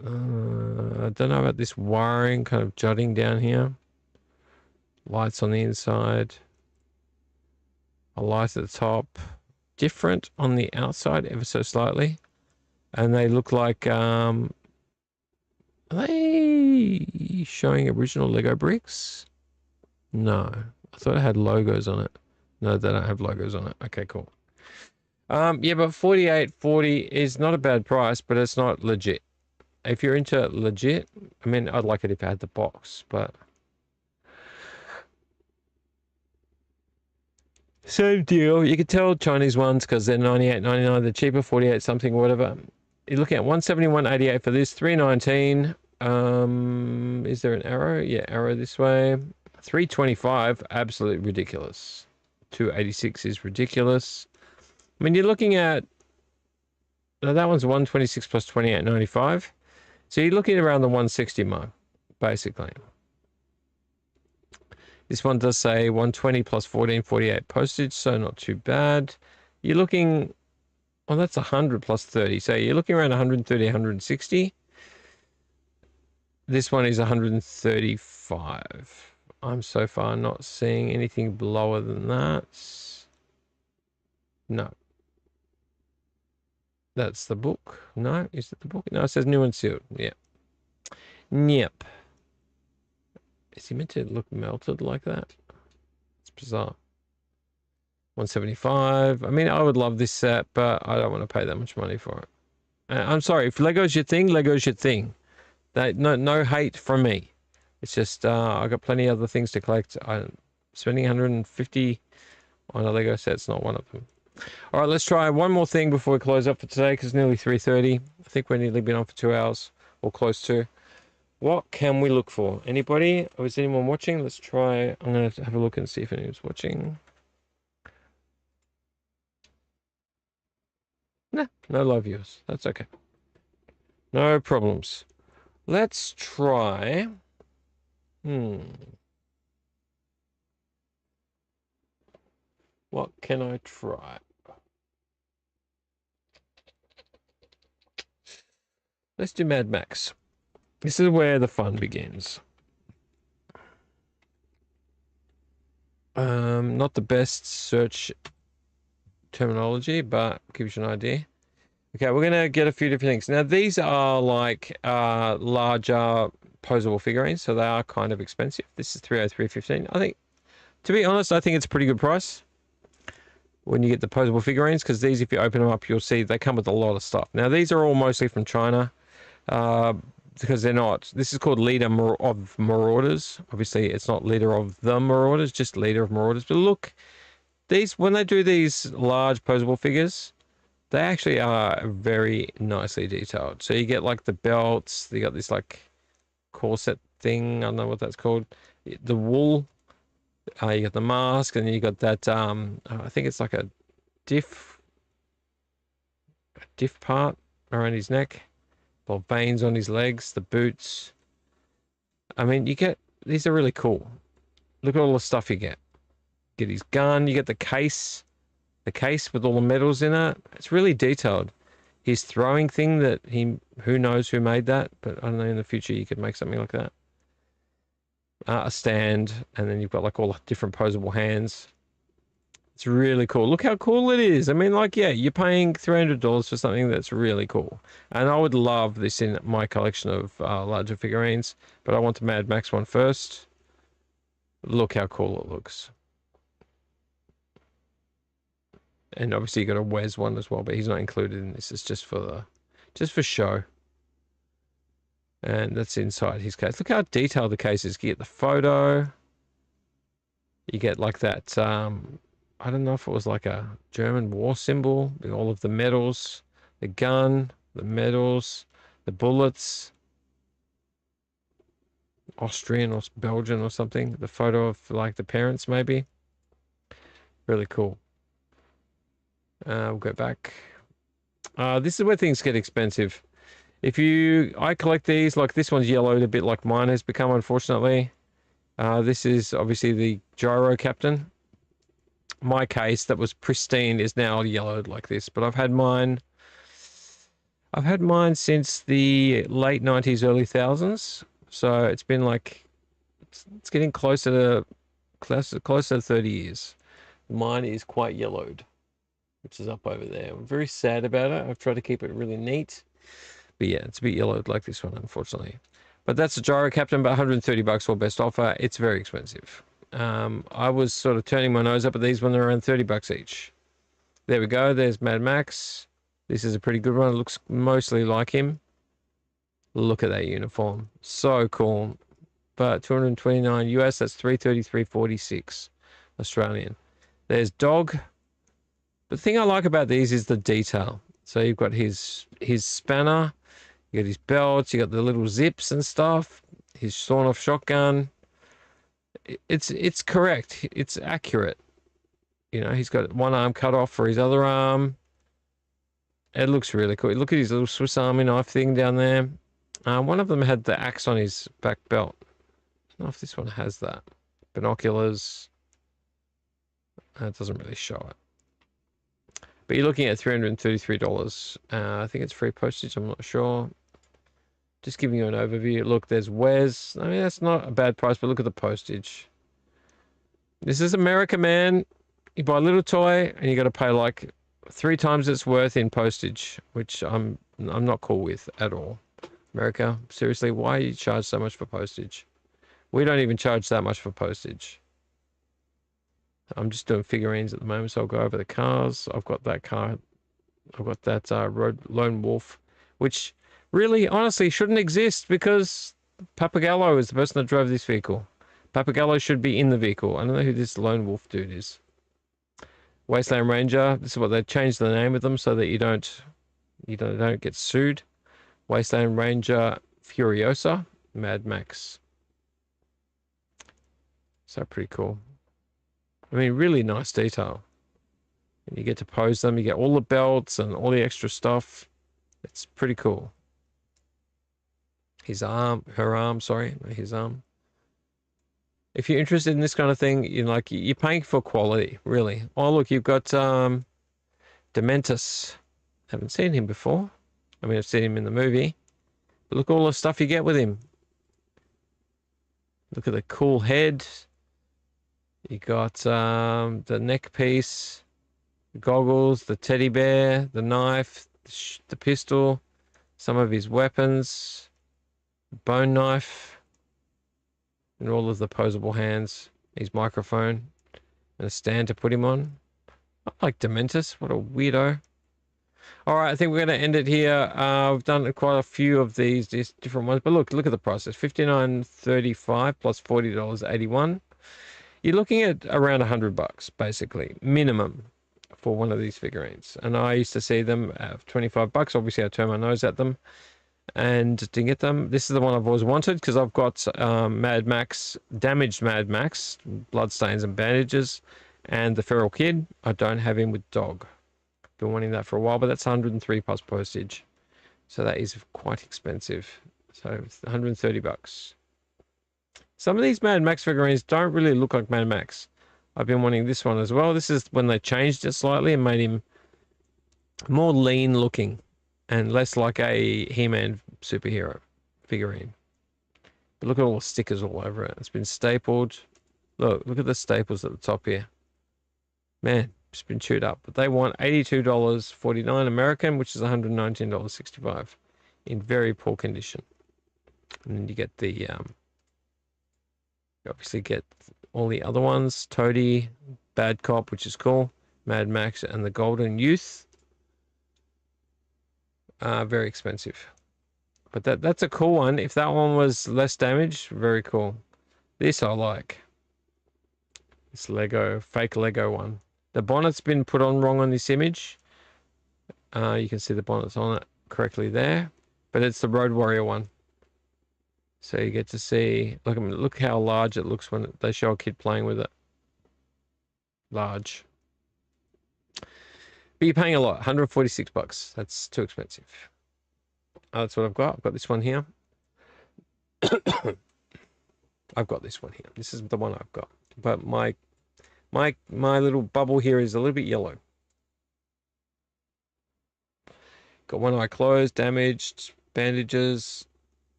I don't know about this wiring kind of jutting down here. Lights on the inside. A light at the top. Different on the outside ever so slightly. And they look like, are they showing original Lego bricks? No. I thought it had logos on it. No, they don't have logos on it. Okay, cool. Yeah, but $48.40 is not a bad price, but it's not legit. If you're into legit, I mean, I'd like it if it had the box, but same deal. You can tell Chinese ones because they're $98.99. They're cheaper, 48 something, whatever. You're looking at $171.88 for this, $319. Is there an arrow? Yeah, arrow this way. $325, absolutely ridiculous. $286 is ridiculous. I mean, you're looking at that one's $126 plus $28.95. So you're looking around the $160 mark, basically. This one does say $120 plus $14.48 postage, so not too bad. You're looking, well, that's $100 plus $30, so you're looking around $130, $160. This one is $135. I'm so far not seeing anything lower than that. No. That's the book. No, is it the book? No, it says new and sealed. Yeah. Yep. Is he meant to look melted like that? It's bizarre. $175. I mean, I would love this set, but I don't want to pay that much money for it. I'm sorry. If Lego's your thing, Lego's your thing. No hate from me. It's just I got plenty of other things to collect. I'm spending $150 on a Lego set's not one of them. All right, let's try one more thing before we close up for today because it's nearly 3:30. I think we've nearly been on for 2 hours or close to. What can we look for? Anybody? Or is anyone watching? Let's try. I'm going to have a look and see if anyone's watching. Nah, no live viewers. That's okay. No problems. Let's try. What can I try? Let's do Mad Max. This is where the fun begins. Not the best search terminology, but gives you an idea. Okay, we're going to get a few different things. Now, these are like larger posable figurines, so they are kind of expensive. This is 303.15. I think, to be honest, I think it's a pretty good price when you get the posable figurines, because these, if you open them up, you'll see they come with a lot of stuff. Now, these are all mostly from China, because they're not. This is called Leader of Marauders. Obviously, it's not Leader of the Marauders, just Leader of Marauders. But look, these, when they do these large posable figures, they actually are very nicely detailed. So you get like the belts, you got this like corset thing, I don't know what that's called, the wool, you got the mask, and you got that I think it's like a diff part around his neck, or veins on his legs, the boots. I mean, you get, these are really cool. Look at all the stuff you get. Get his gun, you get the case with all the medals in it. It's really detailed. His throwing thing that who knows who made that, but I don't know, in the future you could make something like that. A stand, and then you've got like all the different posable hands. It's really cool. Look how cool it is. I mean, like, yeah, you're paying $300 for something that's really cool. And I would love this in my collection of larger figurines, but I want the Mad Max one first. Look how cool it looks. And obviously you got a Wes one as well, but he's not included in this. It's just for show. And that's inside his case. Look how detailed the case is. You get the photo. You get like that, I don't know if it was like a German war symbol with all of the medals, the gun, the medals, the bullets, Austrian or Belgian or something. The photo of like the parents maybe. Really cool. We'll go back. This is where things get expensive. I collect these, like this one's yellowed a bit like mine has become, unfortunately. This is obviously the gyro captain. My case that was pristine is now yellowed like this, but I've had mine since the late 90s, early thousands. So it's been like, it's getting closer to 30 years. Mine is quite yellowed, which is up over there. I'm very sad about it. I've tried to keep it really neat. But yeah, it's a bit yellowed like this one, unfortunately. But that's a gyro captain, but $130 for best offer. It's very expensive. I was sort of turning my nose up at these when they're around $30 each. There we go. There's Mad Max. This is a pretty good one. It looks mostly like him. Look at that uniform. So cool. But 229 US, that's 333.46 Australian. There's Dog. The thing I like about these is the detail. So you've got his spanner, you got his belts, you got the little zips and stuff, his sawn-off shotgun. It's correct. It's accurate. You know, he's got one arm cut off for his other arm. It looks really cool. Look at his little Swiss Army knife thing down there. One of them had the axe on his back belt. I don't know if this one has that. Binoculars. It doesn't really show it. But you're looking at $333. I think it's free postage. I'm not sure. Just giving you an overview. Look, there's Wes. I mean, that's not a bad price, but look at the postage. This is America, man. You buy a little toy, and you got to pay like 3 times its worth in postage, which I'm not cool with at all. America, seriously, why you charge so much for postage? We don't even charge that much for postage. I'm just doing figurines at the moment, so I'll go over the cars. I've got that car. I've got that Lone Wolf, which really, honestly, shouldn't exist because Papagallo is the person that drove this vehicle. Papagallo should be in the vehicle. I don't know who this Lone Wolf dude is. Wasteland Ranger. This is what they changed the name of them so that you don't get sued. Wasteland Ranger Furiosa, Mad Max. So pretty cool. I mean, really nice detail. And you get to pose them. You get all the belts and all the extra stuff. It's pretty cool. His arm. If you're interested in this kind of thing, you're paying for quality, really. Oh, look, you've got Dementus. Haven't seen him before. I mean, I've seen him in the movie. But look at all the stuff you get with him. Look at the cool head. You got the neck piece. The goggles, the teddy bear, the knife, the pistol, some of his weapons, bone knife, and all of the posable hands, his microphone, and a stand to put him on. I like Dementus. What a weirdo. All right, I think we're going to end it here. I've done quite a few of these different ones, but look at the prices. $59.35 plus $40.81. You're looking at around $100 basically, minimum, for one of these figurines. And I used to see them at $25. Obviously, I turn my nose at them and didn't get them. This is the one I've always wanted because I've got Mad Max, damaged Mad Max, bloodstains and bandages, and the Feral Kid. I don't have him with dog. Been wanting that for a while, but that's 103 plus postage, so that is quite expensive. So it's $130. Some of these Mad Max figurines don't really look like Mad Max. I've been wanting this one as well. This is when they changed it slightly and made him more lean looking and less like a He-Man superhero figurine. But look at all the stickers all over it. It's been stapled. Look at the staples at the top here. Man, it's been chewed up. But they want $82.49 American, which is $119.65 in very poor condition. And then you get the, you obviously get all the other ones. Toady, Bad Cop, which is cool. Mad Max and the Golden Youth. Very expensive. But that's a cool one. If that one was less damaged, very cool. This I like. This Lego, fake Lego one. The bonnet's been put on wrong on this image. You can see the bonnet's on it correctly there. But it's the Road Warrior one. So you get to see, look how large it looks when they show a kid playing with it. Large. But you're paying a lot, $146. That's too expensive. That's what I've got. I've got this one here. I've got this one here. This is the one I've got. But my little bubble here is a little bit yellow. Got one eye closed, damaged, bandages,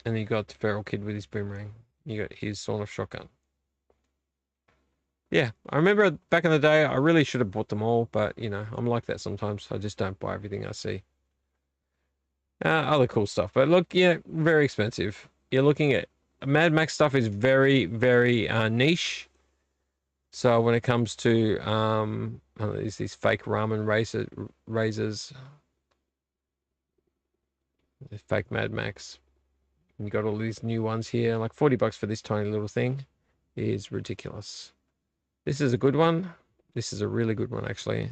and you got the Feral Kid with his boomerang. You got his sawn-off shotgun. Yeah, I remember back in the day, I really should have bought them all, but, you know, I'm like that sometimes. I just don't buy everything I see. Other cool stuff. But look, yeah, very expensive. You're looking at... Mad Max stuff is very, very niche. So when it comes to... there's these fake ramen razors. The fake Mad Max. And you got all these new ones here. Like $40 for this tiny little thing is ridiculous. This is a good one. This is a really good one, actually.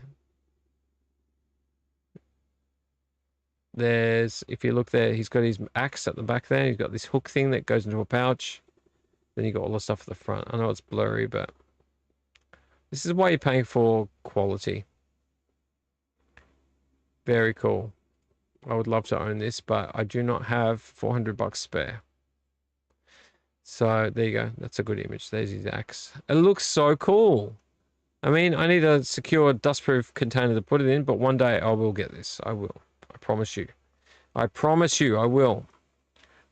There's, if you look there, he's got his axe at the back there. He's got this hook thing that goes into a pouch. Then you got all the stuff at the front. I know it's blurry, but this is why you're paying for quality. Very cool. I would love to own this, but I do not have $400 spare. So there you go. That's a good image. There's his axe. It looks so cool. I mean, I need a secure dustproof container to put it in, but one day I will get this. I will. I promise you. I promise you I will.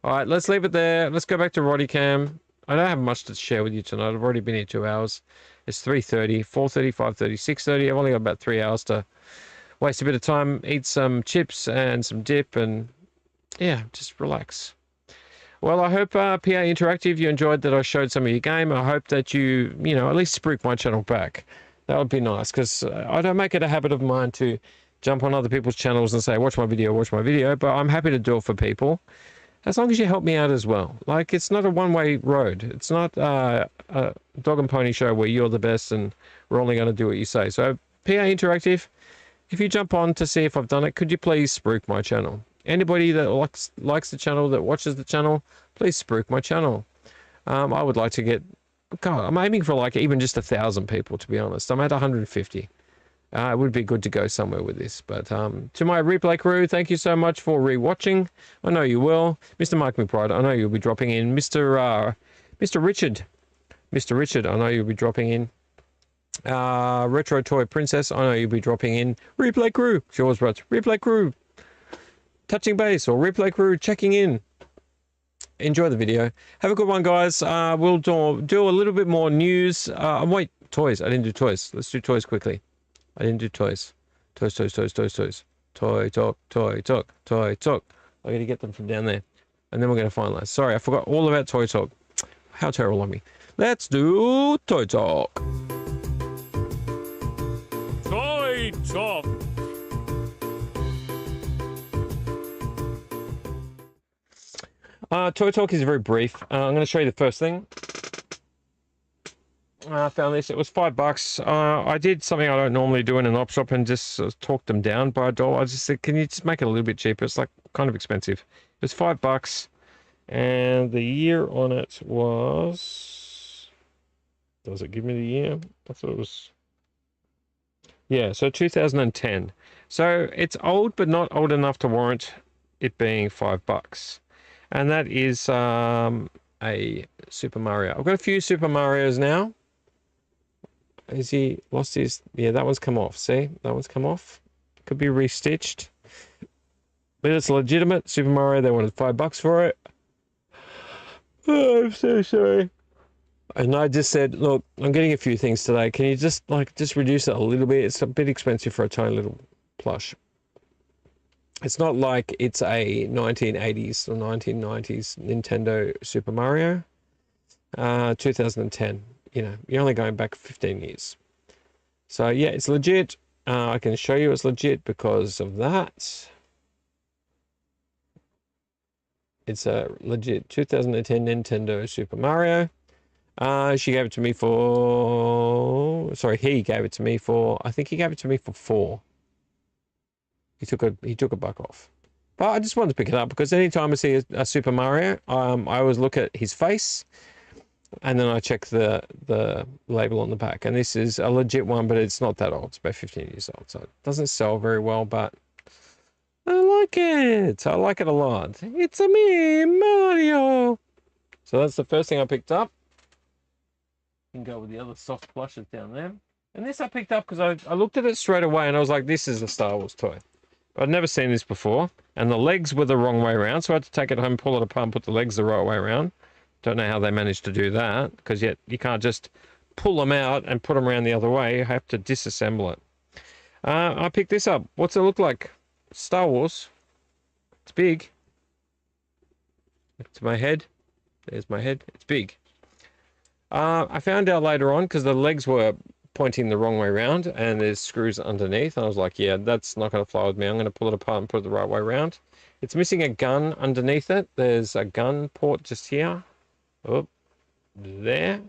All right, let's leave it there. Let's go back to Roddy Cam. I don't have much to share with you tonight. I've already been here 2 hours. It's 3:30, 4:30, 5:30, 6:30. I've only got about 3 hours to waste a bit of time, eat some chips and some dip, and yeah, just relax. Well, I hope PA Interactive, you enjoyed that I showed some of your game. I hope that you know, at least spruik my channel back. That would be nice, because I don't make it a habit of mine to jump on other people's channels and say, watch my video, but I'm happy to do it for people, as long as you help me out as well. Like, it's not a one-way road. It's not a dog and pony show where you're the best and we're only going to do what you say. So, PA Interactive, if you jump on to see if I've done it, could you please spruik my channel? Anybody that likes the channel, that watches the channel, please spruik my channel. I would like to get... God, I'm aiming for like even just 1,000 people, to be honest. I'm at 150. It would be good to go somewhere with this. But to my replay crew, thank you so much for rewatching. I know you will. Mr. Mike McBride, I know you'll be dropping in. Mr. Richard, I know you'll be dropping in. Retro Toy Princess, I know you'll be dropping in. Replay crew, it's yours, bro. Replay crew, touching base, or replay crew checking in. Enjoy the video. Have a good one, guys. We'll do a little bit more news. Wait, toys. I didn't do toys. Let's do toys quickly. I didn't do toys. Toys. Toy talk. Toy talk. Toy talk. I'm going to get them from down there. And then we're going to finalize. Sorry, I forgot all about toy talk. How terrible of me. Let's do toy talk. Toy talk. Toy talk is very brief. I'm going to show you the first thing. I found this. It was $5. I did something I don't normally do in an op shop and just talked them down by $1. I just said, can you just make it a little bit cheaper? It's like kind of expensive. It was $5, and the year on it was. Does it give me the year? I thought it was. Yeah, so 2010. So it's old, but not old enough to warrant it being $5. And that is a Super Mario. I've got a few Super Marios now. Has he lost his... Yeah, that one's come off. See? That one's come off. Could be restitched. But it's legitimate. Super Mario, they wanted $5 for it. Oh, I'm so sorry. And I just said, look, I'm getting a few things today. Can you just reduce it a little bit? It's a bit expensive for a tiny little plush. It's not like it's a 1980s or 1990s Nintendo Super Mario. 2010. You know, you're only going back 15 years. So yeah, it's legit. I can show you it's legit because of that. It's a legit 2010 Nintendo Super Mario. She gave it to me for... Sorry, he gave it to me for... I think he gave it to me for $4. He took a buck off. But I just wanted to pick it up because anytime I see a Super Mario, I always look at his face. And then I check the label on the back. And this is a legit one, but it's not that old. It's about 15 years old. So it doesn't sell very well, but I like it. I like it a lot. It's a me, Mario. So that's the first thing I picked up. You can go with the other soft plushes down there. And this I picked up because I looked at it straight away and I was like, this is a Star Wars toy. I'd never seen this before. And the legs were the wrong way around. So I had to take it home, pull it apart, and put the legs the right way around. Don't know how they managed to do that, because yet you can't just pull them out and put them around the other way. You have to disassemble it. I picked this up. What's it look like? Star Wars. It's big. It's my head. There's my head. It's big. I found out later on, because the legs were pointing the wrong way around, and there's screws underneath. And I was like, yeah, that's not going to fly with me. I'm going to pull it apart and put it the right way around. It's missing a gun underneath it. There's a gun port just here. Oh, there.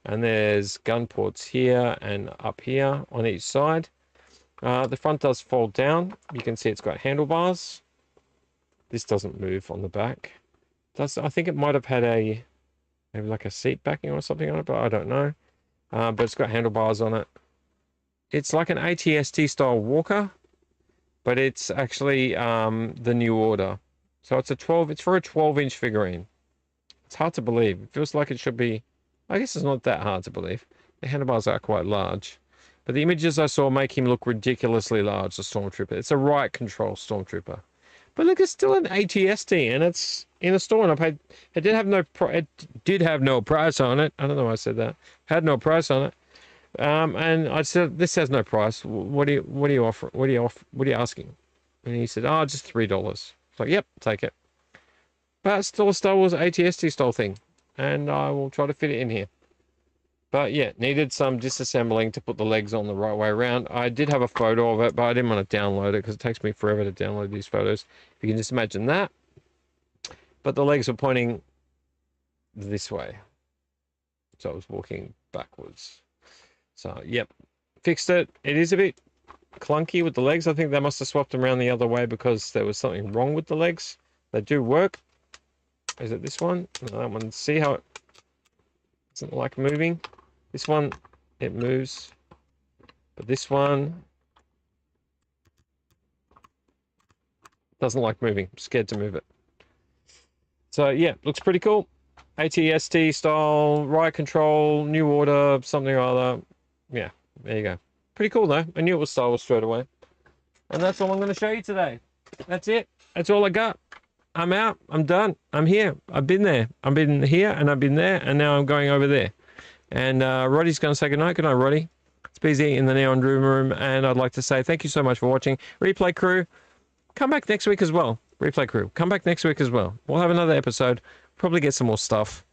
And there's gun ports here and up here on each side. The front does fold down. You can see it's got handlebars. This doesn't move on the back. I think it might have had maybe like a seat backing or something on it, but I don't know. But it's got handlebars on it. It's like an ATST style walker, but it's actually the New Order. So it's for a 12-inch figurine. It's hard to believe. It feels like it should be... I guess it's not that hard to believe. The handlebars are quite large. But the images I saw make him look ridiculously large, the Stormtrooper. It's a right control Stormtrooper. But look, it's still an ATST, and it's in a store, and it did have no price on it. I don't know why I said that. Had no price on it. And I said, this has no price. What are you offering? What are you asking? And he said, oh, just $3. It's like, yep, take it. But it's still a Star Wars ATST style thing. And I will try to fit it in here. But yeah, needed some disassembling to put the legs on the right way around. I did have a photo of it, but I didn't want to download it because it takes me forever to download these photos. You can just imagine that. But the legs were pointing this way. So I was walking backwards. So, yep, fixed it. It is a bit clunky with the legs. I think they must have swapped them around the other way because there was something wrong with the legs. They do work. Is it this one? No, that one. See how it doesn't like moving? This one, it moves. But this one doesn't like moving. I'm scared to move it. So, yeah, looks pretty cool. ATST style, riot control, New Order, something or other. Yeah, there you go. Pretty cool, though. I knew it was Star Wars straight away. And that's all I'm going to show you today. That's it. That's all I got. I'm out. I'm done. I'm here. I've been there. I've been here and I've been there and now I'm going over there. And Roddy's going to say goodnight. Good night, Roddy. It's busy in the Neon Doom Room, and I'd like to say thank you so much for watching. Replay crew, come back next week as well. Replay crew, come back next week as well. We'll have another episode. Probably get some more stuff.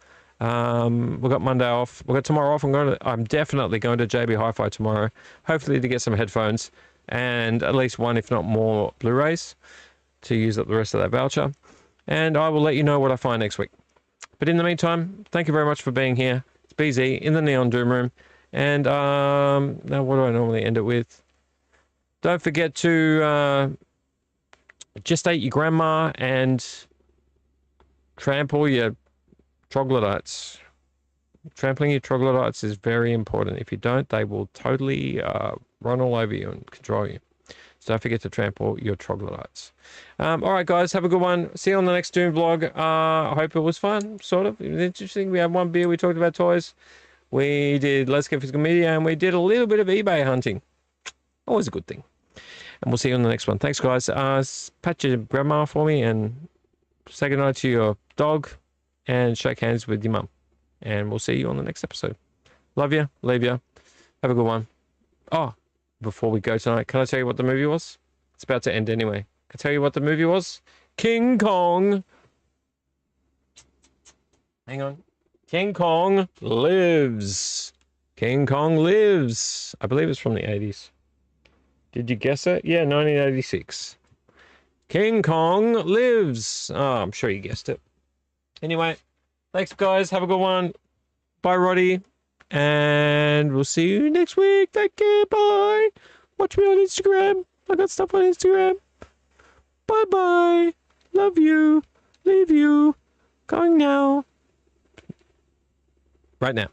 We've got Monday off. We've got tomorrow off. I'm definitely going to JB Hi-Fi tomorrow, hopefully to get some headphones and at least one, if not more, Blu-rays to use up the rest of that voucher. And I will let you know what I find next week. But in the meantime, thank you very much for being here. It's BZ in the Neon Doom Room. And now what do I normally end it with? Don't forget to gestate your grandma and trample your troglodytes. Trampling your troglodytes is very important. If you don't, they will totally run all over you and control you. So don't forget to trample your troglodytes. All right, guys, have a good one. See you on the next Doom vlog. I hope it was fun, sort of. It was interesting. We had one beer. We talked about toys. We did Let's Get Physical Media, and we did a little bit of eBay hunting. Always a good thing. And we'll see you on the next one. Thanks, guys. Pat your grandma for me and say goodnight to your dog and shake hands with your mum. And we'll see you on the next episode. Love you. Leave you. Have a good one. Oh, before we go tonight, can I tell you what the movie was? It's about to end anyway. Can I tell you what the movie was? King Kong. Hang on. King Kong Lives. King Kong Lives. I believe it's from the 80s. Did you guess it? Yeah, 1986. King Kong Lives. Oh, I'm sure you guessed it. Anyway, thanks, guys. Have a good one. Bye, Roddy. And we'll see you next week. Take care. Bye. Watch me on Instagram. I got stuff on Instagram. Bye-bye. Love you. Leave you. Going now. Right now.